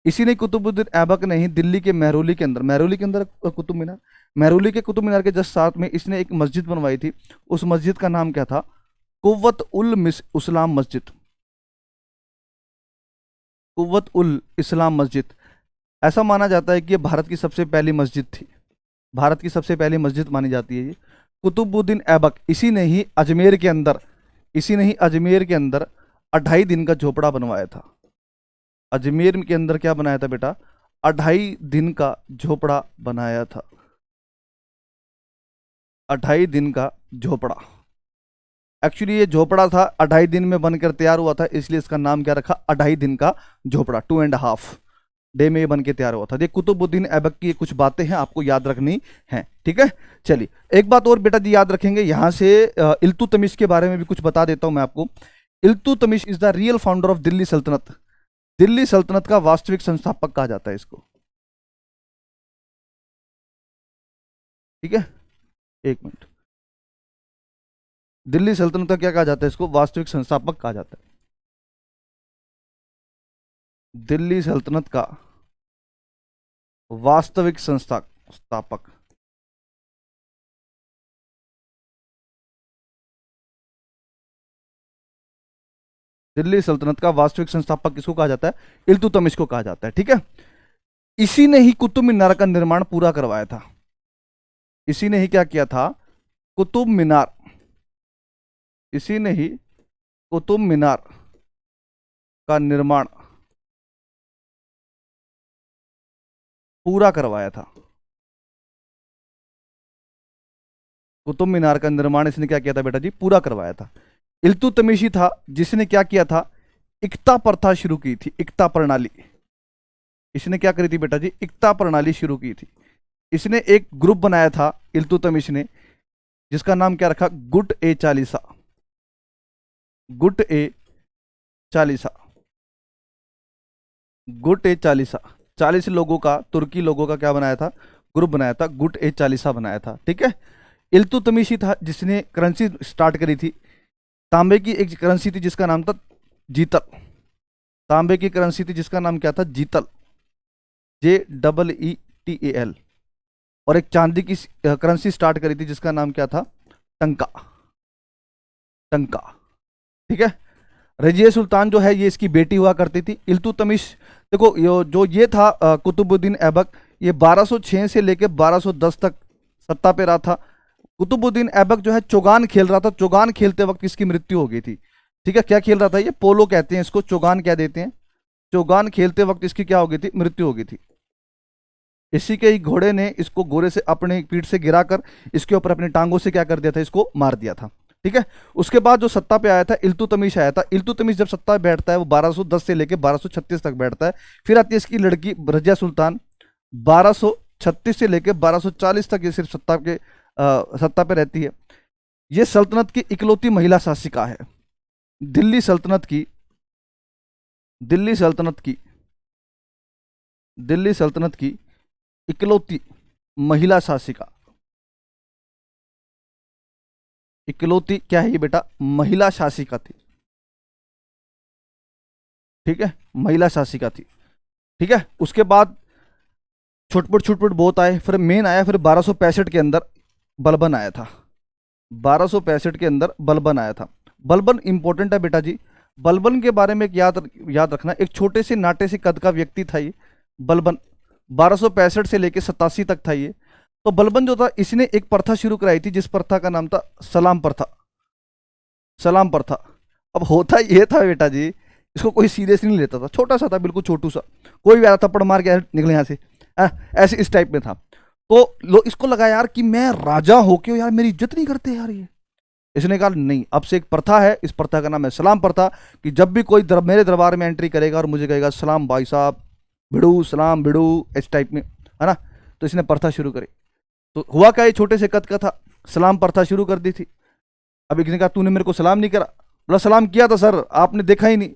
इसी ने कुतुबुद्दीन ऐबक ने ही दिल्ली के महरौली के अंदर, महरौली के अंदर कुतुब मीनार, महरौली के कुतुब मीनार के जस्ट साथ में इसने एक मस्जिद बनवाई थी। उस मस्जिद का नाम क्या था, कुव्वत उल इस्लाम मस्जिद। कुव्वत उल इस्लाम मस्जिद। ऐसा माना जाता है कि ये भारत की सबसे पहली मस्जिद थी, भारत की सबसे पहली मस्जिद मानी जाती है ये। कुतुबुद्दीन ऐबक, इसी ने ही अजमेर के अंदर, इसी ने ही अजमेर के अंदर 2.5 दिन का झोपड़ा बनवाया था। अजमेर के अंदर क्या बनाया था बेटा, 2.5 दिन का झोपड़ा बनाया था। 2.5 दिन का झोपड़ा। एक्चुअली ये झोपड़ा था 2.5 दिन में बनकर तैयार हुआ था, इसलिए इसका नाम क्या रखा, 2.5 दिन का झोपड़ा, 2.5। डे में ये बन के तैयार हुआ था। ये कुतुबुद्दीन ऐबक की कुछ बातें हैं, आपको याद रखनी है, ठीक है। चलिए एक बात और बेटा जी याद रखेंगे, यहाँ से इल्तुतमिश के बारे में भी कुछ बता देता हूँ मैं आपको। Iltutmish is the real founder of Delhi सल्तनत। दिल्ली सल्तनत का वास्तविक संस्थापक कहा जाता है इसको, ठीक है। एक मिनट, दिल्ली सल्तनत का क्या कहा जाता है, इसको वास्तविक संस्थापक कहा जाता है। दिल्ली सल्तनत का वास्तविक संस्थापक, दिल्ली सल्तनत का वास्तविक संस्थापक किसको कहा जाता है, इल्तुतमिश को कहा जाता है, ठीक है। इसी ने ही कुतुब मीनार का निर्माण पूरा करवाया था। इसी ने ही क्या किया था, कुतुब मीनार, इसी ने ही कुतुब मीनार का निर्माण पूरा करवाया था। कुतुब मीनार का निर्माण इसने क्या किया था बेटा जी, पूरा करवाया था। इल्तुतमिश ही था जिसने क्या किया था, इक्ता प्रथा शुरू की थी, इक्ता प्रणाली। इसने क्या करी थी बेटा जी, इक्ता प्रणाली शुरू की थी। इसने एक ग्रुप बनाया था इल्तुतमिश ने, जिसका नाम क्या रखा, गुट ए चालीसा। गुट ए चालीसा, गुट ए चालीसा, 40 लोगों का, तुर्की लोगों का क्या बनाया था, ग्रुप बनाया था, गुट ए चालीसा बनाया था, ठीक है। इल्तुतमिश ही था जिसने करेंसी स्टार्ट करी थी। तांबे की एक करेंसी थी जिसका नाम था जीतल। तांबे की करेंसी थी जिसका नाम क्या था, जीतल, JEETAL। और एक चांदी की करेंसी स्टार्ट करी थी जिसका नाम क्या था, टंका, टंका, ठीक है। रजिया सुल्तान जो है ये इसकी बेटी हुआ करती थी। इल्तुतमिश देखो जो ये था कुतुबुद्दीन ऐबक, ये 1206 से लेकर 1210 तक सत्ता पे रहा था। कुतुबुद्दीन ऐबक जो है चौगान खेल रहा था, चौगान खेलते वक्त इसकी मृत्यु हो गई थी, ठीक है। क्या खेल रहा था, ये पोलो कहते हैं इसको, चौगान क्या देते हैं, चौगान खेलते वक्त इसकी क्या हो गई थी, मृत्यु हो गई थी। इसी के ही घोड़े ने इसको घोड़े से अपने पीठ से गिराकर इसके ऊपर अपनी टांगों से क्या कर दिया था, इसको मार दिया था, ठीक है। उसके बाद जो सत्ता पे आया था इल्तुतमिश आया था। इल्तुतमिश जब सत्ता पे बैठता है वो 1210 से लेकर 1236 तक बैठता है। फिर आती है इसकी लड़की रजिया सुल्तान, 1236 से लेकर 1240 तक ये सिर्फ सत्ता पे रहती है। ये सल्तनत की इकलौती महिला शासिका है। दिल्ली सल्तनत की, दिल्ली सल्तनत की, दिल्ली सल्तनत की इकलौती महिला शासिका। इकलौती क्या है ये बेटा, महिला शासिका थी, ठीक है, महिला शासिका थी, ठीक है। उसके बाद छुटपुट बहुत आए, फिर मेन आया, फिर 1265 के अंदर बलबन आया था। 1265 के अंदर बलबन आया था। बलबन इंपॉर्टेंट है बेटा जी। बलबन के बारे में एक याद रखना, एक छोटे से नाटे से कद का व्यक्ति था ये बलबन। 1265 से लेकर 87 तक था ये। तो बलबन जो था इसने एक प्रथा शुरू कराई थी, जिस प्रथा का नाम था सलाम प्रथा। सलाम प्रथा। अब होता ये था बेटा जी, इसको कोई सीरियस नहीं लेता था, छोटा सा था, बिल्कुल छोटू सा, कोई भी आया थप्पड़ मार के निकले यहाँ से, ऐसे इस टाइप में था। तो इसको लगा यार कि मैं राजा होके यार मेरी इज्जत नहीं करते यार ये। इसने कहा नहीं, अब से एक प्रथा है, इस प्रथा का नाम है सलाम प्रथा, कि जब भी कोई मेरे दरबार में एंट्री करेगा और मुझे कहेगा सलाम भाई साहब, भिड़ू सलाम भिड़ू, इस टाइप में, है ना। तो इसने प्रथा शुरू करी। तो हुआ क्या, ये छोटे से कद का था, सलाम प्रथा शुरू कर दी थी। अब एक ने कहा तूने मेरे को सलाम नहीं करा। बोला सलाम किया था सर, आपने देखा ही नहीं।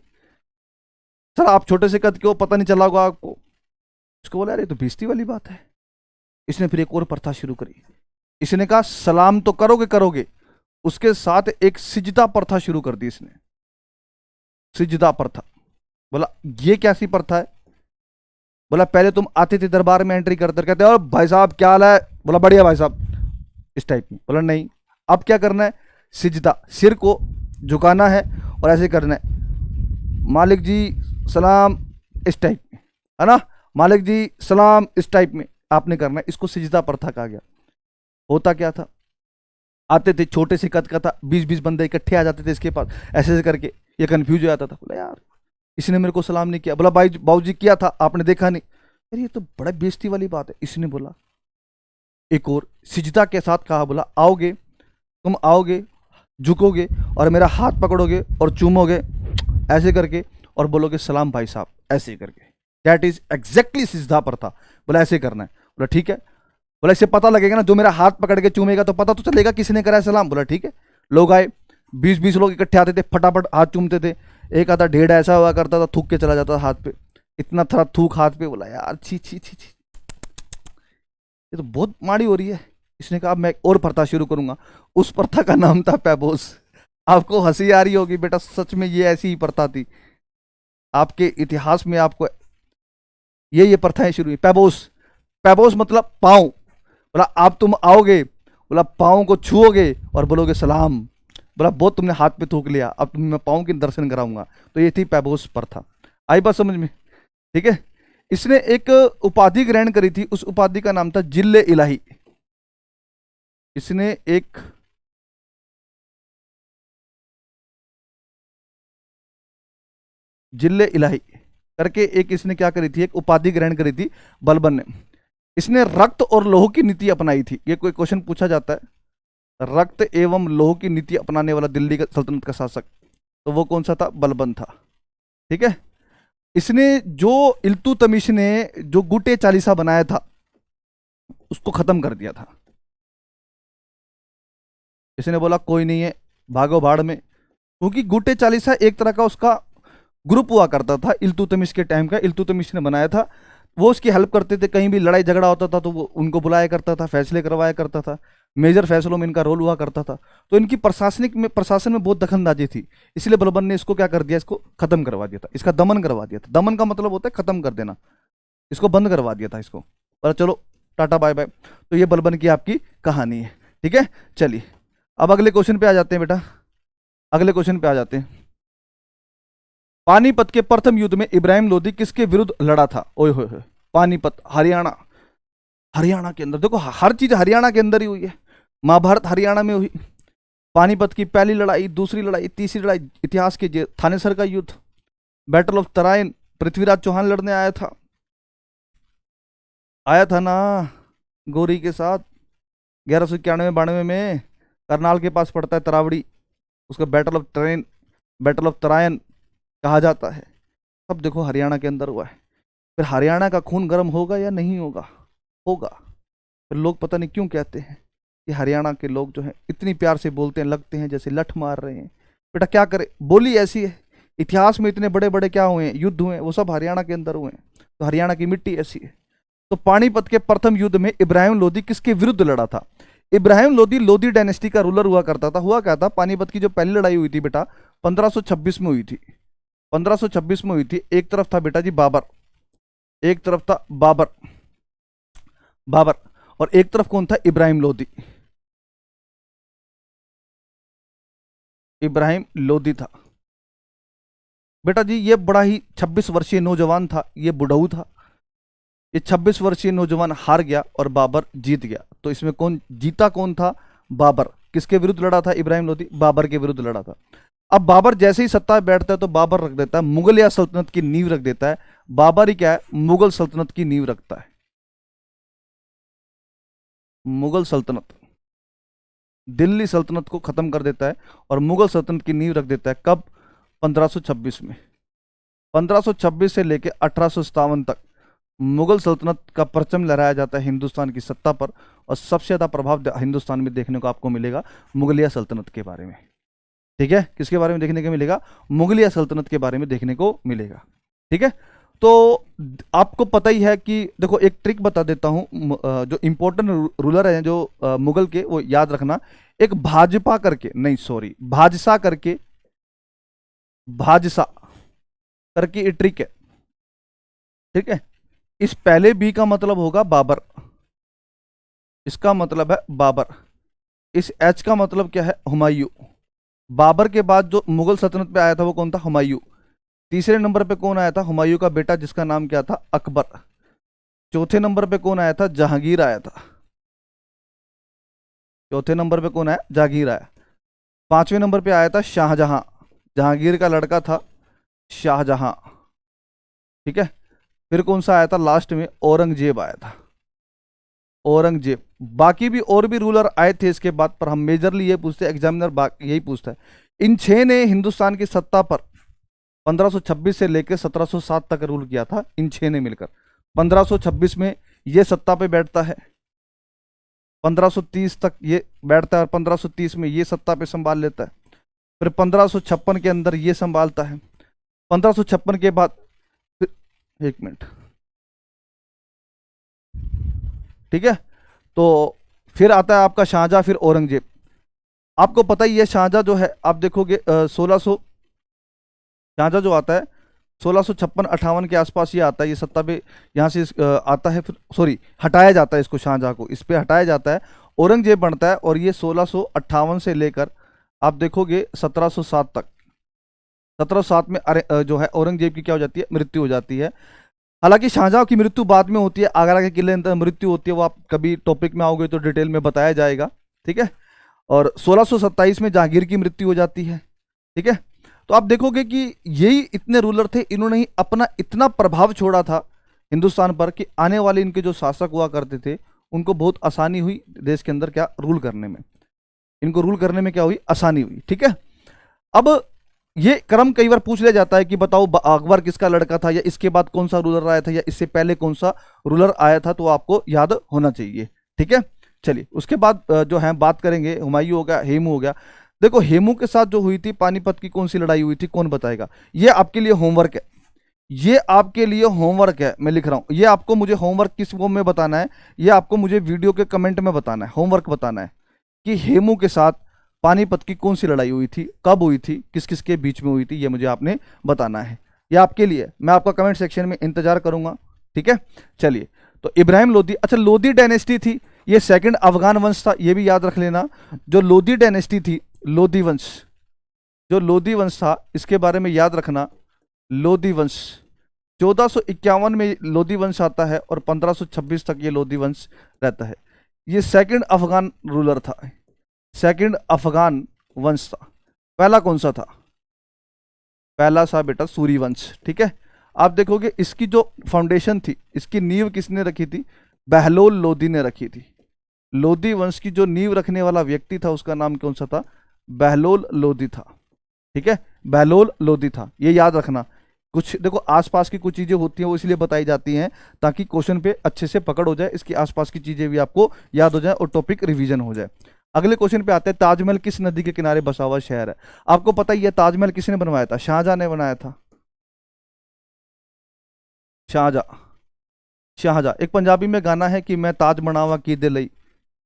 सर आप छोटे से कद के हो, पता नहीं चला होगा आपको। इसको बोला यार ये तो बेइज्जती वाली बात है। इसने फिर एक और प्रथा शुरू करी। इसने कहा सलाम तो करोगे करोगे, उसके साथ एक सिजदा प्रथा शुरू कर दी इसने, सिजदा प्रथा। बोला ये कैसी प्रथा है। बोला पहले तुम आते थे दरबार में एंट्री करते कहते और भाई साहब क्या हाल है, बोला बढ़िया भाई साहब, इस टाइप में। बोला नहीं, अब क्या करना है, सिजदा, सिर को झुकाना है और ऐसे करना है, मालिक जी सलाम, इस टाइप में, है ना, मालिक जी सलाम, इस टाइप में आपने करना है। इसको सिजदा प्रथा कहा गया। होता क्या था, आते थे, छोटे से कद का था, 20-20 बंदे इकट्ठे आ जाते थे इसके पास, ऐसे ऐसे करके। ये कंफ्यूज हो जाता था, बोला यार इसने मेरे को सलाम नहीं किया। बोला भाई बाबूजी किया था, आपने देखा नहीं। यार ये तो बड़ा बेइज्जती वाली बात है। इसने बोला एक और सिजदा के साथ कहा, बोला आओगे, तुम आओगे, झुकोगे और मेरा हाथ पकड़ोगे और चूमोगे ऐसे करके और बोलोगे सलाम भाई साहब, ऐसे करके। दैट इज एग्जैक्टली सीधा प्रथा। बोला ऐसे करना है। बोला ठीक है। बोला इससे पता लगेगा ना, जो मेरा हाथ पकड़ के चूमेगा तो पता तो चलेगा किसने करा है सलाम। बोला ठीक है। लोग आए, 20-20 लोग इकट्ठे आते थे, फटाफट हाथ चूमते थे। एक आधा ढेड़ ऐसा हुआ करता था, थूक के चला जाता था हाथ पे, इतना था थूक हाथ पे। बोला यार छी छी छी छी, ये तो बहुत माड़ी हो रही है। इसने कहा मैं और प्रथा शुरू करूंगा। उस प्रथा का नाम था पैबोस। आपको हंसी आ रही होगी बेटा, सच में ये ऐसी ही प्रथा थी। आपके इतिहास में आपको ये प्रथाएं शुरू हुई। पैबोस, पैबोस मतलब पांव। बोला आप तुम आओगे, बोला पाँव को छुओगे और बोलोगे सलाम। बोला बहुत तुमने हाथ पे थूक लिया, अब तुम्हें मैं पाँव के दर्शन कराऊंगा। तो ये थी पैबोस प्रथा। आई बात समझ में? ठीक है। इसने एक उपाधि ग्रहण करी थी, उस उपाधि का नाम था जिल्ले इलाही। इसने एक जिल्ले इलाही करके एक इसने क्या करी थी, एक उपाधि ग्रहण करी थी बलबन ने। इसने रक्त और लौह की नीति अपनाई थी। ये कोई क्वेश्चन पूछा जाता है, रक्त एवं लौह की नीति अपनाने वाला दिल्ली का सल्तनत का शासक, तो वो कौन सा था? बलबन था। ठीक है। इसने जो इल्तुतमिश ने जो गुटे चालीसा बनाया था उसको खत्म कर दिया था। इसने बोला कोई नहीं है, भागो भाड़ में। क्योंकि गुटे चालीसा एक तरह का उसका ग्रुप हुआ करता था इल्तुतमिश के टाइम का, इल्तुतमिश ने बनाया था। वो उसकी हेल्प करते थे, कहीं भी लड़ाई झगड़ा होता था तो वो उनको बुलाया करता था, फैसले करवाया करता था, मेजर फैसलों में इनका रोल हुआ करता था। तो इनकी प्रशासन में बहुत दखलंदाजी थी, इसलिए बलबन ने इसको क्या कर दिया, इसको खत्म करवा दिया था, इसका दमन करवा दिया था। दमन का मतलब होता है खत्म कर देना, इसको बंद करवा दिया था इसको। पर चलो टाटा बाय बाय। तो ये बलबन की आपकी कहानी है। ठीक है, चलिए अब अगले क्वेश्चन पे आ जाते हैं बेटा। अगले क्वेश्चन पे आ जाते हैं। पानीपत के प्रथम युद्ध में इब्राहिम लोदी किसके विरुद्ध लड़ा था? ओए होए, पानीपत हरियाणा, हरियाणा के अंदर। देखो हर चीज हरियाणा के अंदर ही हुई है। महाभारत हरियाणा में हुई। पानीपत की पहली लड़ाई, दूसरी लड़ाई, तीसरी लड़ाई, इतिहास के थानेसर का युद्ध, बैटल ऑफ तराइन, पृथ्वीराज चौहान लड़ने आया था ना गौरी के साथ 1191-92 में। करनाल के पास पड़ता है तरावड़ी, उसका बैटल ऑफ तराइन कहा जाता है। सब देखो हरियाणा के अंदर हुआ है। फिर हरियाणा का खून गर्म होगा या नहीं होगा? होगा। फिर लोग पता नहीं क्यों कहते हैं कि हरियाणा के लोग जो हैं इतनी प्यार से बोलते हैं, लगते हैं जैसे लठ मार रहे हैं। बेटा क्या करे, बोली ऐसी है। इतिहास में इतने बड़े बड़े क्या हुए हैं, युद्ध हुए हैं, वो सब हरियाणा के अंदर हुए हैं। तो हरियाणा की मिट्टी ऐसी है। तो पानीपत के प्रथम युद्ध में इब्राहिम लोदी किसके विरुद्ध लड़ा था? इब्राहिम लोदी लोदी डायनेस्टी का रूलर हुआ करता था। हुआ क्या था, पानीपत की जो पहली लड़ाई हुई थी बेटा 1526 में हुई थी। 1526 में हुई थी। एक तरफ था बेटा जी बाबर, एक तरफ था बाबर और एक तरफ कौन था? इब्राहिम लोदी। इब्राहिम लोदी था बेटा जी। ये बड़ा ही 26 वर्षीय नौजवान था, ये बुढ़ऊ था। ये 26 वर्षीय नौजवान हार गया और बाबर जीत गया। तो इसमें कौन जीता, कौन था? बाबर। किसके विरुद्ध लड़ा था इब्राहिम लोदी? बाबर के विरुद्ध लड़ा था। अब बाबर जैसे ही सत्ता में बैठता है तो बाबर रख देता है मुगलिया सल्तनत की नींव रख देता है। बाबर ही क्या है, मुगल सल्तनत की नींव रखता है। मुगल सल्तनत, दिल्ली सल्तनत को खत्म कर देता है और मुगल सल्तनत की नींव रख देता है। कब? 1526 में। 1526 से लेकर 1857 तक मुगल सल्तनत का परचम लहराया जाता है हिंदुस्तान की सत्ता पर। और सबसे ज्यादा प्रभाव हिंदुस्तान में देखने को आपको मिलेगा मुगलिया सल्तनत के बारे में। ठीक है, किसके बारे में देखने को मिलेगा? मुगलिया सल्तनत के बारे में देखने को मिलेगा। ठीक है, तो आपको पता ही है कि देखो एक ट्रिक बता देता हूं, जो इंपॉर्टेंट रूलर है जो मुगल के, वो याद रखना। एक भाजपा करके, नहीं सॉरी, भाजसा करके, भाजसा करके ये ट्रिक है। ठीक है, इस पहले बी का मतलब होगा बाबर, इसका मतलब है बाबर। इस एच का मतलब क्या है? हुमायूं। बाबर के बाद जो मुगल सल्तनत पे आया था वो कौन था? हुमायूं। तीसरे नंबर पे कौन आया था? हुमायूं का बेटा जिसका नाम क्या था? अकबर। चौथे नंबर पे कौन आया था? जहांगीर आया था। चौथे नंबर पे कौन आया? जहांगीर आया। पांचवें नंबर पे आया था शाहजहां, जहांगीर का लड़का था शाहजहां। ठीक है, फिर कौन सा आया था लास्ट में? औरंगजेब आया था, औरंगजेब। बाकी भी और भी रूलर आए थे इसके बाद, पर हम मेजरली ये पूछते हैं, एग्जामिनर यही पूछता है इन 6 ने हिंदुस्तान की सत्ता पर 1526 से लेकर 1707 तक रूल किया था इन 6 ने मिलकर। 1526 में ये सत्ता पे बैठता है, 1530 तक ये बैठता है और 1530 में ये सत्ता पे संभाल लेता है। फिर 1556 के अंदर ये संभालता है। 1556 के बाद एक मिनट, ठीक है। तो फिर आता है आपका शाहजहां, फिर औरंगजेब। आपको पता ही है शाहजहां जो है, आप देखोगे 1600, शाहजहां जो आता है 1656-58 के आसपास ये आता है, ये सत्ता पे यहाँ से आता है। फिर सॉरी, हटाया जाता है इसको, शाहजहां को इस पे हटाया जाता है, औरंगजेब बनता है। और ये 1658 से लेकर आप देखोगे 1707 तक, 1707 में जो है औरंगजेब की क्या हो जाती है, मृत्यु हो जाती है। हालांकि शाहजहां की मृत्यु बाद में होती है, आगरा के किले अंदर मृत्यु होती है, वो आप कभी टॉपिक में आओगे तो डिटेल में बताया जाएगा, ठीक है। और 1627 में जहांगीर की मृत्यु हो जाती है, ठीक है। तो आप देखोगे कि यही इतने रूलर थे, इन्होंने ही अपना इतना प्रभाव छोड़ा था हिंदुस्तान पर कि आने वाले इनके जो शासक हुआ करते थे उनको बहुत आसानी हुई देश के अंदर क्या रूल करने में, इनको रूल करने में क्या हुई, आसानी हुई, ठीक है। अब ये क्रम कई बार पूछ लिया जाता है कि बताओ अकबर किसका लड़का था, या इसके बाद कौन सा रूलर आया था, या इससे पहले कौन सा रूलर आया था, तो आपको याद होना चाहिए, ठीक है। चलिए उसके बाद जो है बात करेंगे, हुमायूं हो गया, हेमू हो गया। देखो हेमू के साथ जो हुई थी पानीपत की कौन सी लड़ाई हुई थी, कौन बताएगा? ये आपके लिए होमवर्क है, ये आपके लिए होमवर्क है, मैं लिख रहा हूं। ये आपको मुझे होमवर्क किस फॉर्म में बताना है, ये आपको मुझे वीडियो के कमेंट में बताना है, होमवर्क बताना है कि हेमू के साथ पानीपत की कौन सी लड़ाई हुई थी, कब हुई थी, किस किस के बीच में हुई थी, ये मुझे आपने बताना है। ये आपके लिए, मैं आपका कमेंट सेक्शन में इंतजार करूंगा, ठीक है। चलिए, तो इब्राहिम लोदी, अच्छा लोदी डायनेस्टी थी, ये सेकंड अफगान वंश था, ये भी याद रख लेना। जो लोदी डायनेस्टी थी, लोदी वंश, जो लोदी वंश था इसके बारे में याद रखना। लोदी वंश 1451 में लोदी वंश आता है और 1526 तक ये लोदी वंश रहता है। ये सेकंड अफगान रूलर था, सेकंड अफगान वंश था। पहला कौन सा था? पहला सा बेटा सूरी वंश, ठीक है। आप देखोगे इसकी जो फाउंडेशन थी, इसकी नींव किसने रखी थी? बहलोल लोदी ने रखी थी। लोदी वंश की जो नींव रखने वाला व्यक्ति था उसका नाम कौन सा था? बहलोल लोदी था, ठीक है, बहलोल लोदी था, ये याद रखना। कुछ देखो आसपास की कुछ चीजें होती हैं वो इसलिए बताई जाती हैं ताकि क्वेश्चन पे अच्छे से पकड़ हो जाए, इसकी आसपास की चीजें भी आपको याद हो जाए और टॉपिक रिवीजन हो जाए। अगले क्वेश्चन पे आते हैं, ताजमहल किस नदी के किनारे बसा हुआ शहर है? आपको पता ही है ताजमहल किसने बनवाया था? शाहजहां ने बनाया था, शाहजहां। शाहजहां, एक पंजाबी में गाना है कि मैं ताज बनावा की दे लई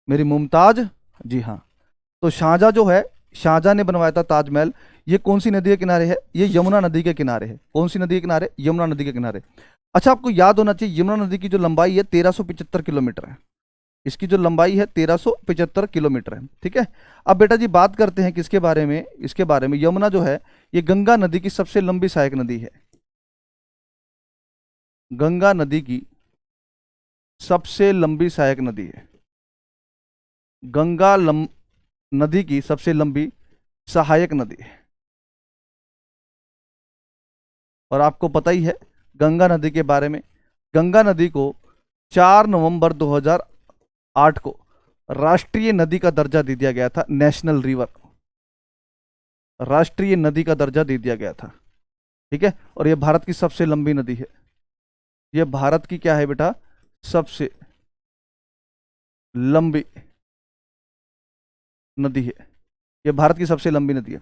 मेरी मुमताज, जी हाँ। तो शाहजहां जो है, शाहजहां ने बनवाया था ताजमहल। ये कौन सी नदी के किनारे है? ये यमुना नदी के किनारे है। कौन सी नदी के किनारे? यमुना नदी के किनारे। अच्छा आपको याद होना चाहिए यमुना नदी की जो लंबाई है 1375 किलोमीटर है, इसकी जो लंबाई है 1375 किलोमीटर है, ठीक है। अब बेटा जी बात करते हैं किसके बारे में, इसके बारे में। यमुना जो है ये गंगा नदी की सबसे लंबी सहायक नदी है, गंगा नदी की सबसे लंबी सहायक नदी है, गंगा नदी की सबसे लंबी सहायक नदी है। और आपको पता ही है गंगा नदी के बारे में, गंगा नदी को 4 नवंबर 2008 को राष्ट्रीय नदी का दर्जा दे दिया गया था, नेशनल रिवर, राष्ट्रीय नदी का दर्जा दे दिया गया था, ठीक है। और यह भारत की सबसे लंबी नदी है, यह भारत की क्या है बेटा? सबसे लंबी नदी है, यह भारत की सबसे लंबी नदी है।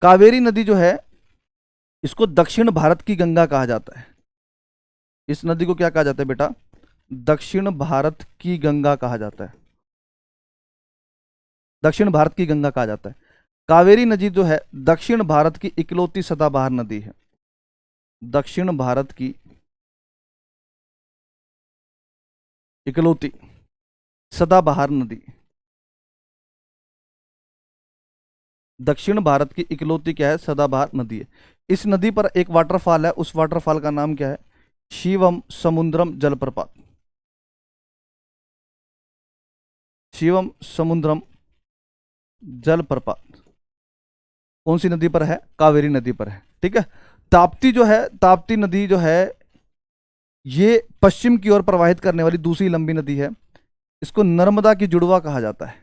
कावेरी नदी जो है इसको दक्षिण भारत की गंगा कहा जाता है। इस नदी को क्या कहा जाता है बेटा? दक्षिण भारत की गंगा कहा जाता है, दक्षिण भारत की गंगा कहा जाता है। कावेरी नदी जो है दक्षिण भारत की इकलौती सदाबहार नदी है, दक्षिण भारत की इकलौती सदाबहार नदी, दक्षिण भारत की इकलौती क्या है? सदाबहार नदी है। इस नदी पर एक वाटरफॉल है, उस वाटरफॉल का नाम क्या है? शिवम समुद्रम जलप्रपात, शिवम समुद्रम जलप्रपात कौन सी नदी पर है? कावेरी नदी पर है, ठीक है। ताप्ती जो है, ताप्ती नदी जो है ये पश्चिम की ओर प्रवाहित करने वाली दूसरी लंबी नदी है। इसको नर्मदा की जुड़वा कहा जाता है,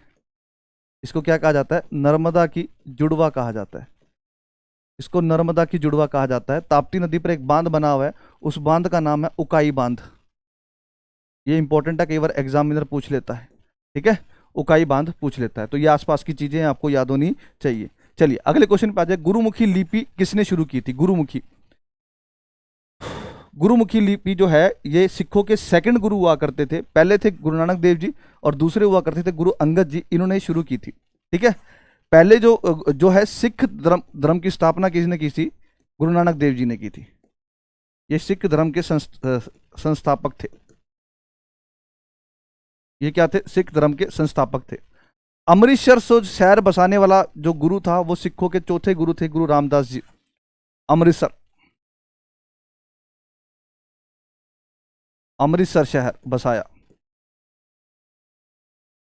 इसको क्या कहा जाता है? नर्मदा की जुड़वा कहा जाता है, इसको नर्मदा की जुड़वा कहा जाता है। ताप्ती नदी पर एक बांध बना हुआ है, उस बांध का नाम है उकाई बांध। ये इंपॉर्टेंट है, कई बार एग्जामिनर पूछ लेता है, ठीक है, उकाई बांध पूछ लेता है। तो ये आसपास की चीजें आपको याद होनी चाहिए। चलिए अगले क्वेश्चन पे आ जाए। गुरुमुखी लिपि किसने शुरू की थी? गुरुमुखी, गुरुमुखी लिपि जो है ये सिखों के सेकंड गुरु हुआ करते थे। पहले थे गुरु नानक देव जी और दूसरे हुआ करते थे गुरु अंगद जी, इन्होंने शुरू की थी, ठीक है। पहले जो है सिख धर्म की स्थापना किसने की थी? गुरु नानक देव जी ने की थी। ये सिख धर्म के संस्थापक थे। ये क्या थे? सिख धर्म के संस्थापक थे। अमृतसर से शहर बसाने वाला जो गुरु था वो सिखों के चौथे गुरु थे, गुरु रामदास जी। अमृतसर शहर बसाया।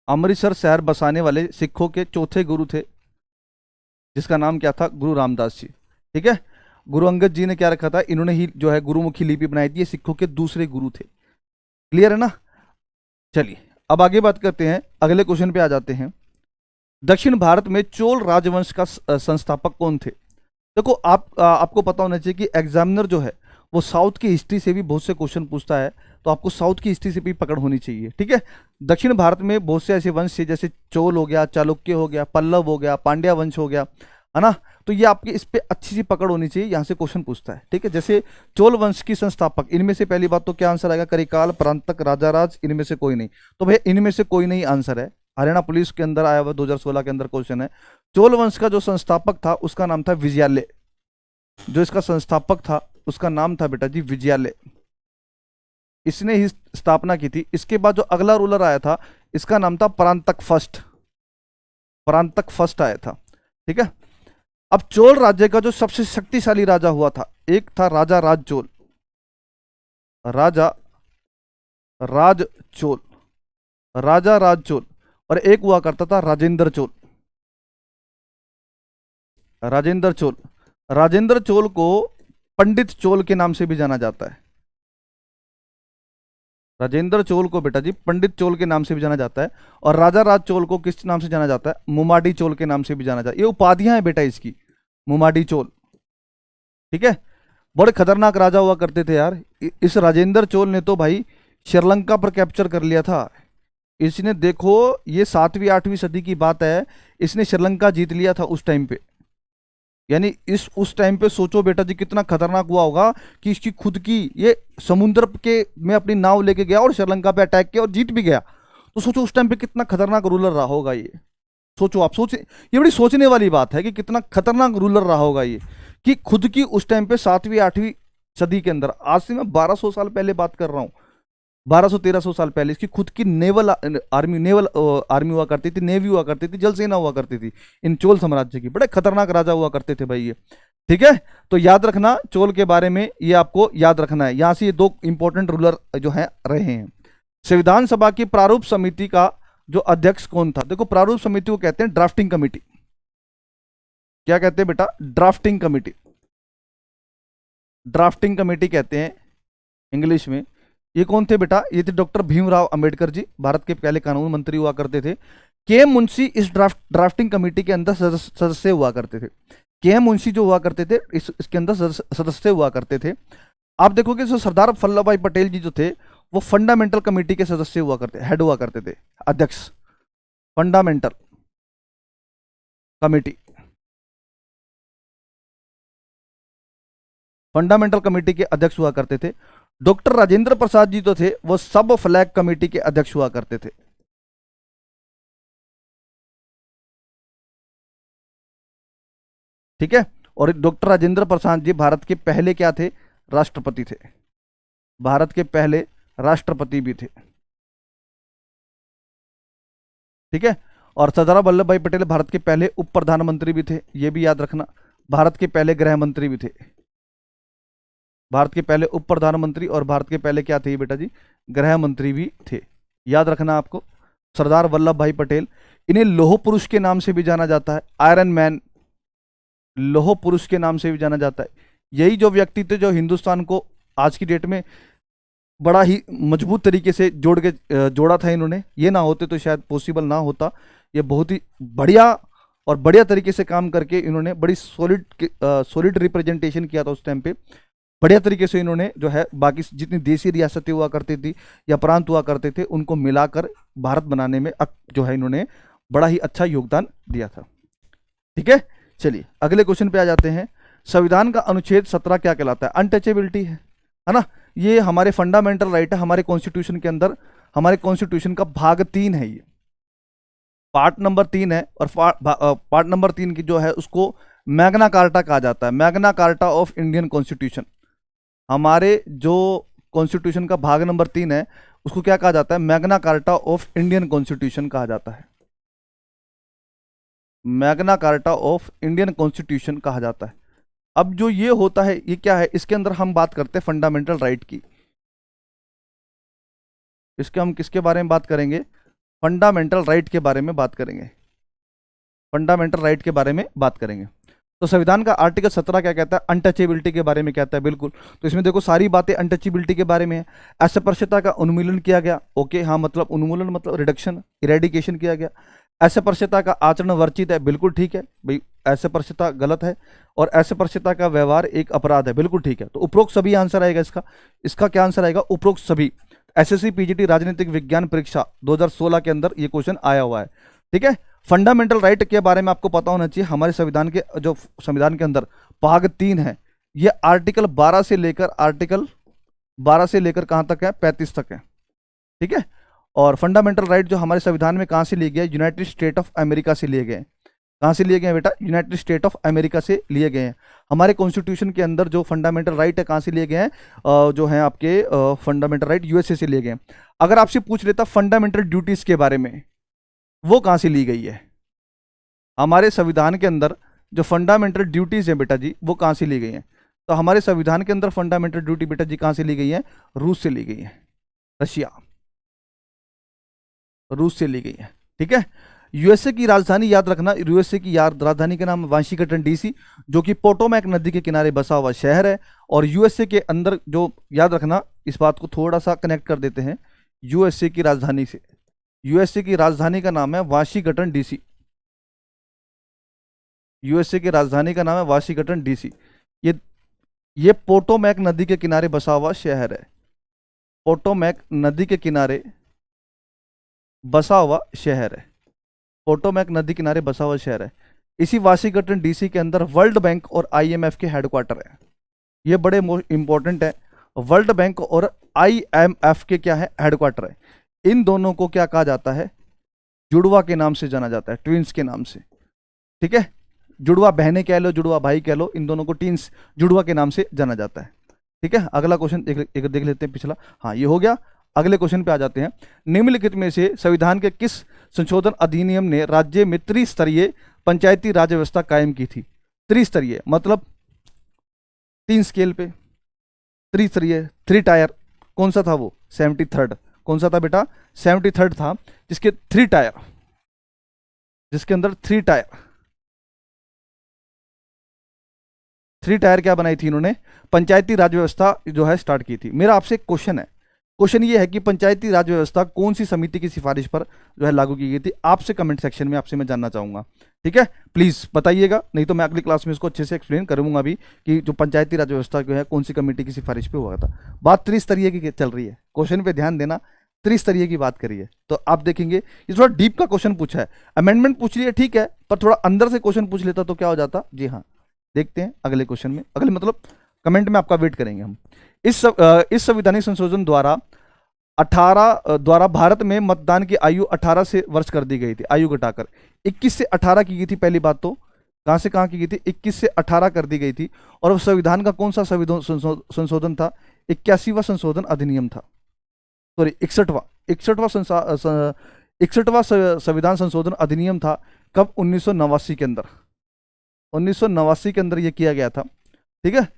अमृतसर शहर बसाने वाले सिखों के चौथे गुरु थे, जिसका नाम क्या था? गुरु रामदास जी, ठीक है। गुरु अंगद जी ने क्या रखा था? इन्होंने ही जो है गुरुमुखी लिपि बनाई थी। ये सिखों के दूसरे गुरु थे। क्लियर है ना? चलिए अब आगे बात करते हैं, अगले क्वेश्चन पे आ जाते हैं। दक्षिण भारत में चोल राजवंश का संस्थापक कौन थे? देखो आपको पता होना चाहिए कि एग्जामिनर जो है वो साउथ की हिस्ट्री से भी बहुत से क्वेश्चन पूछता है, तो आपको साउथ की हिस्ट्री से भी पकड़ होनी चाहिए, ठीक है। दक्षिण भारत में बहुत से ऐसे वंश थे, जैसे चोल हो गया, चालुक्य हो गया, पल्लव हो गया, पांड्या वंश हो गया, है ना। तो ये आपकी इस पे अच्छी सी पकड़ होनी चाहिए, यहाँ से क्वेश्चन पूछता है, ठीक है। जैसे चोल वंश की संस्थापक, इनमें से पहली बात तो क्या आंसर आएगा? करिकाल, परांतक, राजाराज, इनमें से कोई नहीं। तो भैया इनमें से कोई नहीं आंसर है। हरियाणा पुलिस के अंदर आया हुआ 2016 के अंदर क्वेश्चन है। चोल वंश का जो संस्थापक था उसका नाम था विजयालय। जो इसका संस्थापक था उसका नाम था बेटा जी विजयालय, इसने ही स्थापना की थी। इसके बाद जो अगला रूलर आया था इसका नाम था परांतक फर्स्ट, परांतक फर्स्ट आया था, ठीक है। अब चोल राज्य का जो सबसे शक्तिशाली राजा हुआ था, एक था राजा राज चोल, राजा राज चोल, राजा राज चोल, और एक हुआ करता था राजेंद्र चोल। राजेंद्र चोल, राजेंद्र चोल को पंडित चोल के नाम से भी जाना जाता है। राजेंद्र चोल को बेटा जी पंडित चोल के नाम से भी जाना जाता है। और राजा राज चोल को किस नाम से जाना जाता है? मुमाडी चोल के नाम से भी जाना जाता है। ये उपाधियां हैं बेटा इसकी, मुमाडी चोल, ठीक है। बड़े खतरनाक राजा हुआ करते थे यार। इस राजेंद्र चोल ने तो भाई श्रीलंका पर कैप्चर कर लिया था। इसने देखो, ये 7वीं 8वीं सदी की बात है, इसने श्रीलंका जीत लिया था उस टाइम पे। यानी उस टाइम पे सोचो बेटा जी कितना खतरनाक हुआ होगा कि इसकी खुद की ये समुद्र के में अपनी नाव लेके गया और श्रीलंका पे अटैक किया और जीत भी गया। तो सोचो उस टाइम पे कितना खतरनाक रूलर रहा होगा ये। सोचो आप, सोचे, ये बड़ी सोचने वाली बात है कि कितना खतरनाक रूलर रहा होगा ये, कि खुद की उस टाइम पे 7वीं 8वीं सदी के अंदर, आज से मैं 1200 साल पहले बात कर रहा हूँ, 1200-1300 साल पहले इसकी खुद की नेवल आर्मी हुआ करती थी, नेवी हुआ करती थी, जल सेना हुआ करती थी इन चोल साम्राज्य की। बड़े खतरनाक राजा हुआ करते थे भाई ये, ठीक है। तो याद रखना चोल के बारे में, ये आपको याद रखना है। यहां से ये 2 इंपॉर्टेंट रूलर जो है रहे हैं। संविधान सभा की प्रारूप समिति का जो अध्यक्ष कौन था? देखो प्रारूप समिति को कहते हैं ड्राफ्टिंग कमेटी। क्या कहते हैं बेटा? ड्राफ्टिंग कमेटी, ड्राफ्टिंग कमेटी कहते हैं इंग्लिश में। ये कौन थे बेटा? ये थे डॉक्टर भीमराव अंबेडकर जी, भारत के पहले कानून मंत्री हुआ करते थे। के एम मुंशी इस ड्राफ्टिंग कमेटी के अंदर सदस्य हुआ करते थे। के एम मुंशी जो हुआ करते थे इसके अंदर सदस्य हुआ करते थे। आप देखोगे जो सरदार वल्लभ भाई पटेल जी जो थे वो फंडामेंटल कमेटी के सदस्य हुआ करते, हेड हुआ करते थे, अध्यक्ष, फंडामेंटल कमेटी, फंडामेंटल कमेटी के अध्यक्ष हुआ करते थे। डॉक्टर राजेंद्र प्रसाद जी तो थे वो सब फ्लैग कमेटी के अध्यक्ष हुआ करते थे। ठीक है। और डॉक्टर राजेंद्र प्रसाद जी भारत के पहले क्या थे? राष्ट्रपति थे, भारत के पहले राष्ट्रपति भी थे, ठीक है। और सरदार वल्लभ भाई पटेल भारत के पहले उप प्रधानमंत्री भी थे, ये भी याद रखना। भारत के पहले गृह मंत्री भी थे, भारत के पहले उप प्रधानमंत्री और भारत के पहले क्या थे बेटा जी? गृह मंत्री भी थे, याद रखना आपको। सरदार वल्लभ भाई पटेल, इन्हें लौह पुरुष के नाम से भी जाना जाता है, आयरन मैन, लौह पुरुष के नाम से भी जाना जाता है। यही जो व्यक्ति थे जो हिंदुस्तान को आज की डेट में बड़ा ही मजबूत तरीके से जोड़ा था इन्होंने। ये ना होते तो शायद पॉसिबल ना होता। ये बहुत ही बढ़िया और बढ़िया तरीके से काम करके इन्होंने बड़ी सॉलिड रिप्रेजेंटेशन किया था उस टाइम पे। बढ़िया तरीके से इन्होंने जो है बाकी जितनी देशी रियासतें हुआ करती थी या प्रांत हुआ करते थे उनको मिलाकर भारत बनाने में जो है इन्होंने बड़ा ही अच्छा योगदान दिया था। ठीक है, चलिए अगले क्वेश्चन पे आ जाते हैं। संविधान का अनुच्छेद 17 क्या कहलाता है? अनटचेबिलिटी है ना। ये हमारे फंडामेंटल राइट है हमारे कॉन्स्टिट्यूशन के अंदर, हमारे कॉन्स्टिट्यूशन का भाग 3 है, ये पार्ट नंबर 3 है। और पार्ट नंबर 3 की जो है उसको मैग्ना कार्टा कहा जाता है, Magna carta of Indian constitution. हमारे जो कॉन्स्टिट्यूशन का भाग नंबर 3 है उसको क्या कहा जाता है? Magna carta of Indian constitution कहा जाता है, Magna carta of Indian constitution कहा जाता है। अब जो ये होता है ये क्या है? इसके अंदर हम बात करते हैं फंडामेंटल राइट की। इसके हम किसके बारे में बात करेंगे? फंडामेंटल राइट के बारे में बात करेंगे, फंडामेंटल राइट के बारे में बात करेंगे। तो संविधान का आर्टिकल 17 क्या कहता है? अनटचेबिलिटी के बारे में कहता है, बिल्कुल। तो इसमें देखो सारी बातें अनटचेबिलिटी के बारे में है। अस्पृश्यता का उन्मूलन किया गया, ओके, हाँ, मतलब उन्मूलन मतलब रिडक्शन, इरेडिकेशन किया गया। अस्पृश्यता का आचरण वर्जित है, बिल्कुल ठीक है भाई, अस्पृश्यता गलत है और अस्पृश्यता का व्यवहार एक अपराध है, बिल्कुल ठीक है। तो उपरोक्त सभी आंसर आएगा इसका क्या आंसर आएगा? उपरोक्त सभी। एसएससी पीजीटी राजनीतिक विज्ञान परीक्षा 2016 के अंदर ये क्वेश्चन आया हुआ है। ठीक है, फंडामेंटल राइट के बारे में आपको पता होना चाहिए। हमारे संविधान के जो संविधान के अंदर भाग 3 है, ये आर्टिकल 12 से लेकर कहां तक है? 35 तक है। ठीक है, और फंडामेंटल राइट जो हमारे संविधान में कहां से लिए गए? यूनाइटेड स्टेट ऑफ अमेरिका से लिए गए। कहां से लिए गए बेटा? यूनाइटेड स्टेट ऑफ अमेरिका से लिए गए हैं। हमारे कॉन्स्टिट्यूशन के अंदर जो फंडामेंटल राइट है कहां से लिए गए हैं? जो है आपके फंडामेंटल राइट यूएसए से लिए गए हैं। अगर आपसे पूछ लेता फंडामेंटल ड्यूटीज के बारे में, वो कहां से ली गई है? हमारे संविधान के अंदर जो फंडामेंटल ड्यूटीज है बेटा जी, वो कहां से ली गई हैं? तो हमारे संविधान के अंदर फंडामेंटल ड्यूटी बेटा जी कहां से ली गई है? रूस से ली गई है, रूस से ली गई है। ठीक है, यूएसए की राजधानी याद रखना, यूएसए की राजधानी का नाम वाशिंगटन डीसी, जो कि पोटोमैक नदी के किनारे बसा हुआ शहर है। और यूएसए के अंदर जो याद रखना, इस बात को थोड़ा सा कनेक्ट कर देते हैं यूएसए की राजधानी से। यूएसए की राजधानी का नाम है वाशिंगटन डीसी, यूएसए की राजधानी का नाम है वाशिंगटन डीसी। ये पोटोमैक नदी के किनारे बसा हुआ शहर है, पोटोमैक नदी के किनारे बसा हुआ शहर है, पोटोमैक नदी किनारे बसा हुआ शहर है। इसी वाशिंगटन डीसी के अंदर वर्ल्ड बैंक और आईएमएफ के हेडक्वार्टर है। ये बड़े इंपॉर्टेंट है, वर्ल्ड बैंक और आईएमएफ के क्या है? हेडक्वार्टर है। इन दोनों को क्या कहा जाता है? जुड़वा के नाम से जाना जाता है, ट्विंस के नाम से। ठीक है, जुड़वा बहनें कह लो, जुड़वा भाई कह लो, इन दोनों को ट्विंस जुड़वा के नाम से जाना जाता है। ठीक है, अगला क्वेश्चन एक देख लेते हैं पिछला। हाँ, ये हो गया। अगले क्वेश्चन पे आ जाते हैं। निम्नलिखित में से संविधान के किस संशोधन अधिनियम ने राज्य में त्रिस्तरीय पंचायती राज व्यवस्था कायम की थी? त्रिस्तरीय मतलब 3 स्केल पे, त्रिस्तरीय, 3 टायर। कौन सा था वो? 73rd। कौन सा था बेटा? 73rd था, जिसके 3 टायर, जिसके अंदर 3 टायर क्या बनाई थी इन्होंने? पंचायती राज व्यवस्था जो है स्टार्ट की थी। मेरा आपसे एक क्वेश्चन है, क्वेश्चन ये है कि पंचायती राज व्यवस्था कौन सी समिति की सिफारिश पर जो है लागू की गई थी? आपसे कमेंट सेक्शन में आपसे मैं जानना चाहूंगा। ठीक है, प्लीज बताइएगा, नहीं तो मैं अगली क्लास में इसको अच्छे से एक्सप्लेन करूंगा अभी कि जो पंचायती राज व्यवस्था जो है कौन सी कमेटी की सिफारिश पे हुआ था। बात त्रिस्तरीय की चल रही है, क्वेश्चन पे ध्यान देना, त्रिस्तरीय की बात करिए। तो आप देखेंगे ये थोड़ा डीप का क्वेश्चन पूछा है, अमेंडमेंट पूछ लिया ठीक है, पर थोड़ा अंदर से क्वेश्चन पूछ लेता तो क्या हो जाता? जी हाँ, देखते हैं अगले क्वेश्चन में, अगले मतलब कमेंट में आपका वेट करेंगे हम। इस संवैधानिक संशोधन द्वारा भारत में मतदान की आयु 18 से वर्ष कर दी गई थी, आयु घटाकर 21 से 18 की गई थी। पहली बात तो कहां से कहां की गई थी? 21 से 18 कर दी गई थी। और संविधान का कौन सा संशोधन था? 81वां संशोधन अधिनियम था, सॉरी 61वां संविधान संशोधन अधिनियम था। कब? 1989 के अंदर, 1989 के अंदर यह किया गया था। ठीक है,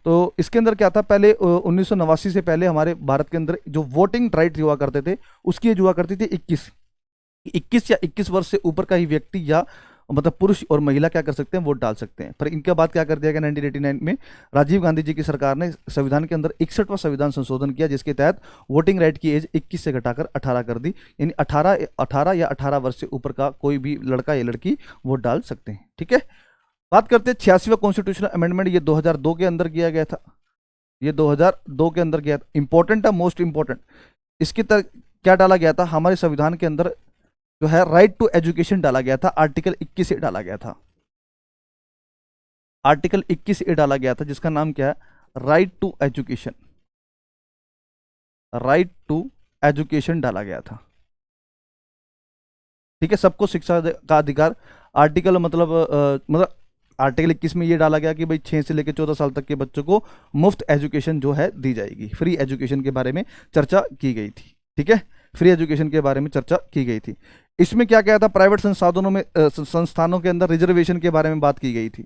तो इसके अंदर क्या था? पहले 1989 से पहले हमारे भारत के अंदर जो वोटिंग राइट हुआ करते थे उसकी एज हुआ करती थी 21 या 21 वर्ष से ऊपर का ही व्यक्ति या मतलब पुरुष और महिला क्या कर सकते हैं, वोट डाल सकते हैं। पर इनके बाद क्या कर दिया गया 1989 में, राजीव गांधी जी की सरकार ने संविधान के अंदर 61वां संविधान संशोधन किया, जिसके तहत वोटिंग राइट की एज 21 से घटाकर 18 कर दी। यानी 18 या 18 वर्ष से ऊपर का कोई भी लड़का या लड़की वोट डाल सकते हैं। ठीक है, बात करते हैं 86वां कॉन्स्टिट्यूशनल अमेंडमेंट। ये 2002 के अंदर किया गया था, ये 2002 के अंदर किया था। इंपॉर्टेंट है, मोस्ट इंपॉर्टेंट। इसके तक क्या डाला गया था हमारे संविधान के अंदर, जो है राइट टू एजुकेशन डाला गया था, आर्टिकल 21 ए डाला गया था। आर्टिकल 21 ए डाला गया था, जिसका नाम क्या है, right to education. Right to education डाला गया था। ठीक है, सबको शिक्षा का अधिकार। आर्टिकल मतलब आर्टिकल 21 में ये डाला गया कि भाई 6 से लेकर 14 साल तक के बच्चों को मुफ्त एजुकेशन जो है दी जाएगी। फ्री एजुकेशन के बारे में चर्चा की गई थी। ठीक है, फ्री एजुकेशन के बारे में चर्चा की गई थी। इसमें क्या क्या था, प्राइवेट संसाधनों में संस्थानों के अंदर रिजर्वेशन के बारे में बात की गई थी।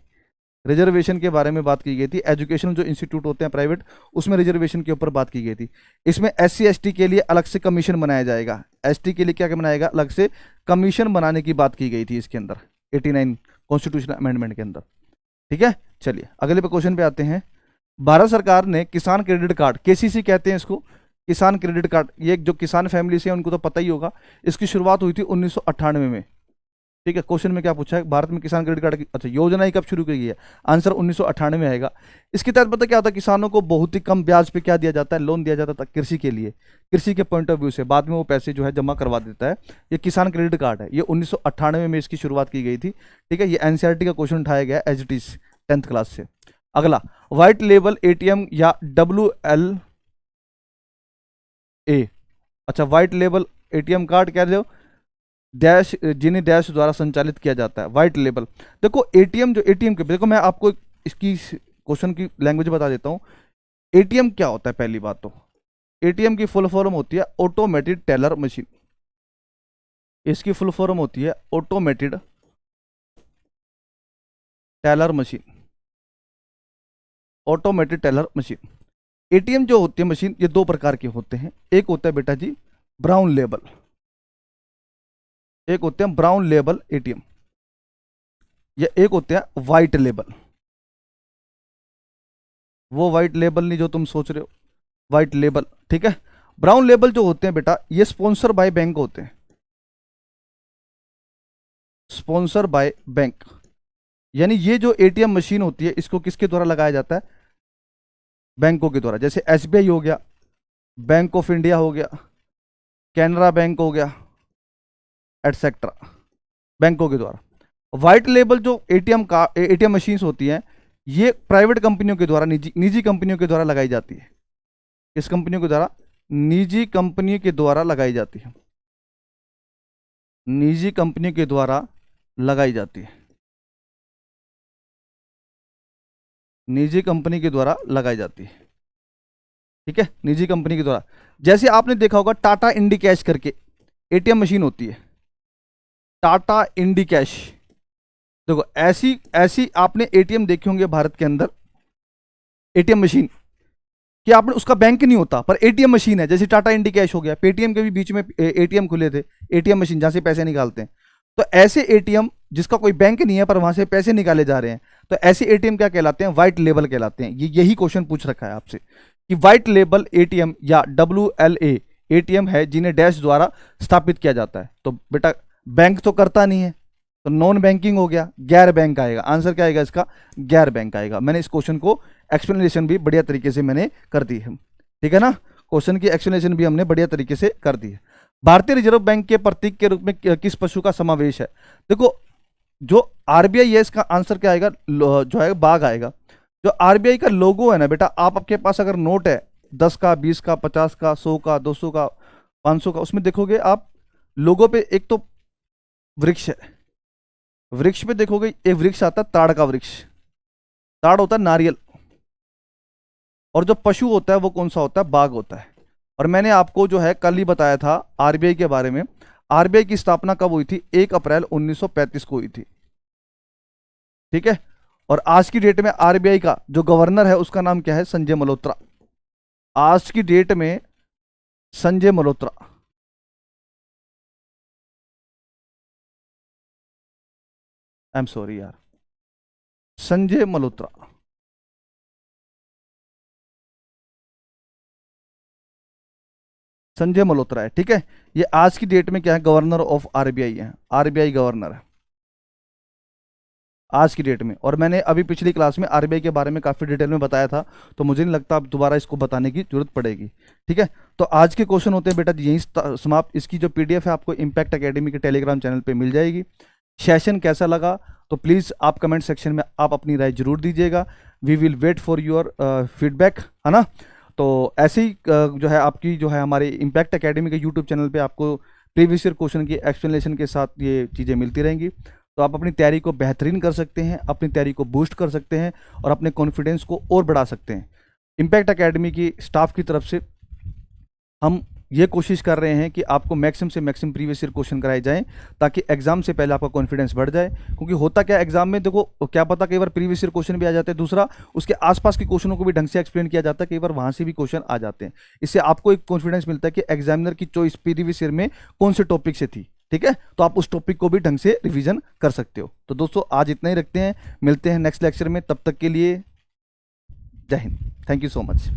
रिजर्वेशन के बारे में बात की गई थी। एजुकेशन जो इंस्टीट्यूट होते हैं प्राइवेट, उसमें रिजर्वेशन के ऊपर बात की गई थी। इसमें SC ST के लिए अलग से कमीशन बनाया जाएगा। ST के लिए क्या बनाएगा, अलग से कमीशन बनाने की बात की गई थी इसके अंदर 89 कॉन्स्टिट्यूशनल अमेंडमेंट के अंदर। ठीक है, चलिए अगले क्वेश्चन पे आते हैं। भारत सरकार ने किसान क्रेडिट कार्ड, KCC कहते हैं इसको, किसान क्रेडिट कार्ड, ये जो किसान फैमिली से उनको तो पता ही होगा, इसकी शुरुआत हुई थी 1998 में। ठीक है, क्वेश्चन में क्या पूछा है, भारत में किसान क्रेडिट कार्ड की अच्छा योजना ही कब शुरू की गई है, आंसर 1998 में आएगा। इसके तहत पता क्या होता है, किसानों को बहुत ही कम ब्याज पे क्या दिया जाता है, लोन दिया जाता था कृषि के लिए, कृषि के पॉइंट ऑफ व्यू से। बाद में वो पैसे जो है जमा करवा देता है। ये किसान क्रेडिट कार्ड है, ये 1998 में इसकी शुरुआत की गई थी। ठीक है, ये NCERT का क्वेश्चन उठाया गया as it is 10th class से। अगला, व्हाइट लेबल ATM या WLA। अच्छा, व्हाइट लेबल ATM कार्ड कह रहे हो, डैश जिन्हें डैश द्वारा संचालित किया जाता है, व्हाइट लेबल। देखो ATM जो ATM के, देखो मैं आपको इसकी क्वेश्चन की लैंग्वेज बता देता हूँ। ATM क्या होता है, पहली बात तो ATM की फुल फॉर्म होती है ऑटोमेटेड टेलर मशीन। इसकी फुल फॉर्म होती है automated teller machine. Automated teller machine. ATM जो होती है मशीन, ये दो प्रकार के होते हैं। एक होता है बेटा जी ब्राउन लेबल, एक होते हैं ब्राउन लेबल ATM, या एक होते हैं व्हाइट लेबल। वो व्हाइट लेबल नहीं जो तुम सोच रहे हो, व्हाइट लेबल। ठीक है, ब्राउन लेबल जो होते हैं बेटा, ये स्पॉन्सर बाय बैंक होते हैं, स्पॉन्सर बाय बैंक। यानी ये जो ATM मशीन होती है, इसको किसके द्वारा लगाया जाता है, बैंकों के द्वारा। जैसे SBI हो गया, बैंक ऑफ इंडिया हो गया, कैनरा बैंक हो गया, एटसेट्रा, बैंकों के द्वारा। व्हाइट लेबल जो ATM मशीन्स होती हैं, ये प्राइवेट कंपनियों के द्वारा, निजी कंपनियों के द्वारा लगाई जाती है। किस कंपनियों के द्वारा, निजी कंपनी के द्वारा लगाई जाती है, निजी कंपनी के द्वारा लगाई जाती है, निजी कंपनी के द्वारा लगाई जाती है। ठीक है, निजी कंपनी के द्वारा। जैसे आपने देखा होगा टाटा इंडी कैश करके ATM मशीन होती है, टाटा इंडी कैश। देखो ऐसी ऐसी आपने ATM देखे होंगे भारत के अंदर, ATM मशीन कि आपने, उसका बैंक नहीं होता पर ATM मशीन है। जैसे टाटा इंडी कैश हो गया, पेटीएम के भी बीच में ATM खुले थे, ATM मशीन जहां से पैसे निकालते हैं। तो ऐसे ATM जिसका कोई बैंक नहीं है पर वहां से पैसे निकाले जा रहे हैं, तो ऐसे ATM क्या कहलाते हैं, व्हाइट लेबल कहलाते हैं। यही क्वेश्चन पूछ रखा है आपसे कि व्हाइट लेबल ATM या WLA ATM है जिन्हें डैश द्वारा स्थापित किया जाता है। तो बेटा बैंक तो करता नहीं है, तो नॉन बैंकिंग हो गया, गैर बैंक आएगा। आंसर क्या आएगा इसका, गैर बैंक आएगा। मैंने इस क्वेश्चन को एक्सप्लेनेशन भी बढ़िया तरीके से मैंने कर दी है। ठीक है ना, क्वेश्चन की एक्सप्लेनेशन भी हमने बढ़िया तरीके से कर दी है। भारतीय रिजर्व बैंक के प्रतीक के रूप में किस पशु का समावेश है। देखो जो RBI है, इसका आंसर क्या आएगा, जो है बाघ आएगा। जो RBI का लोगो है ना बेटा, आपके पास अगर नोट है 10 का, 20 का, 50 का, 100 का, 200 का, 500 का, उसमें देखोगे आप लोगों पे एक तो वृक्ष है, वृक्ष पे देखोगे एक वृक्ष आता है ताड़ का वृक्ष, ताड़ होता है नारियल, और जो पशु होता है वो कौन सा होता है, बाघ होता है। और मैंने आपको जो है कल ही बताया था RBI के बारे में। RBI की स्थापना कब हुई थी, 1 अप्रैल 1935 को हुई थी। ठीक है, और आज की डेट में RBI का जो गवर्नर है उसका नाम क्या है, संजय मल्होत्रा। आज की डेट में संजय मल्होत्रा। आई एम सॉरी यार, संजय मल्होत्रा। संजय मल्होत्रा है, ठीक है। ये आज की डेट में क्या है, गवर्नर ऑफ आरबीआई है, आरबीआई गवर्नर है आज की डेट में। और मैंने अभी पिछली क्लास में आरबीआई के बारे में काफ़ी डिटेल में बताया था, तो मुझे नहीं लगता अब दोबारा इसको बताने की जरूरत पड़ेगी, ठीक है। तो आज के क्वेश्चन होते हैं बेटा यहीं समाप्त। इसकी जो पीडीएफ है आपको इम्पैक्ट एकेडमी के टेलीग्राम चैनल पे मिल जाएगी। सेशन कैसा लगा तो प्लीज़ आप कमेंट सेक्शन में आप अपनी राय जरूर दीजिएगा। We will wait for your feedback, है ना। तो ऐसे ही जो है आपकी जो है हमारे इम्पैक्ट एकेडमी के यूट्यूब चैनल पे आपको प्रीवियस ईयर क्वेश्चन की एक्सप्लेनेशन के साथ ये चीज़ें मिलती रहेंगी। तो आप अपनी तैयारी को बेहतरीन कर सकते हैं, अपनी तैयारी को बूस्ट कर सकते हैं और अपने कॉन्फिडेंस को और बढ़ा सकते हैं। इम्पैक्ट एकेडमी की स्टाफ की तरफ से हम ये कोशिश कर रहे हैं कि आपको मैक्सिमम से मैक्सिमम प्रीवियस ईयर क्वेश्चन कराए जाएं, ताकि एग्जाम से पहले आपका कॉन्फिडेंस बढ़ जाए। क्योंकि होता क्या एग्जाम में, देखो क्या पता कई बार प्रीवियस ईयर क्वेश्चन भी आ जाते हैं, दूसरा उसके आसपास के क्वेश्चनों को भी ढंग से एक्सप्लेन किया जाता है, कई बार वहां से भी क्वेश्चन आ जाते हैं। इससे आपको एक कॉन्फिडेंस मिलता है कि एग्जामिनर की चॉइस प्रीवियस ईयर में कौन से टॉपिक से थी, ठीक है। तो आप उस टॉपिक को भी ढंग से रिवीजन कर सकते हो। तो दोस्तों आज इतना ही रखते हैं, मिलते हैं नेक्स्ट लेक्चर में, तब तक के लिए जय Hind, thank you so much.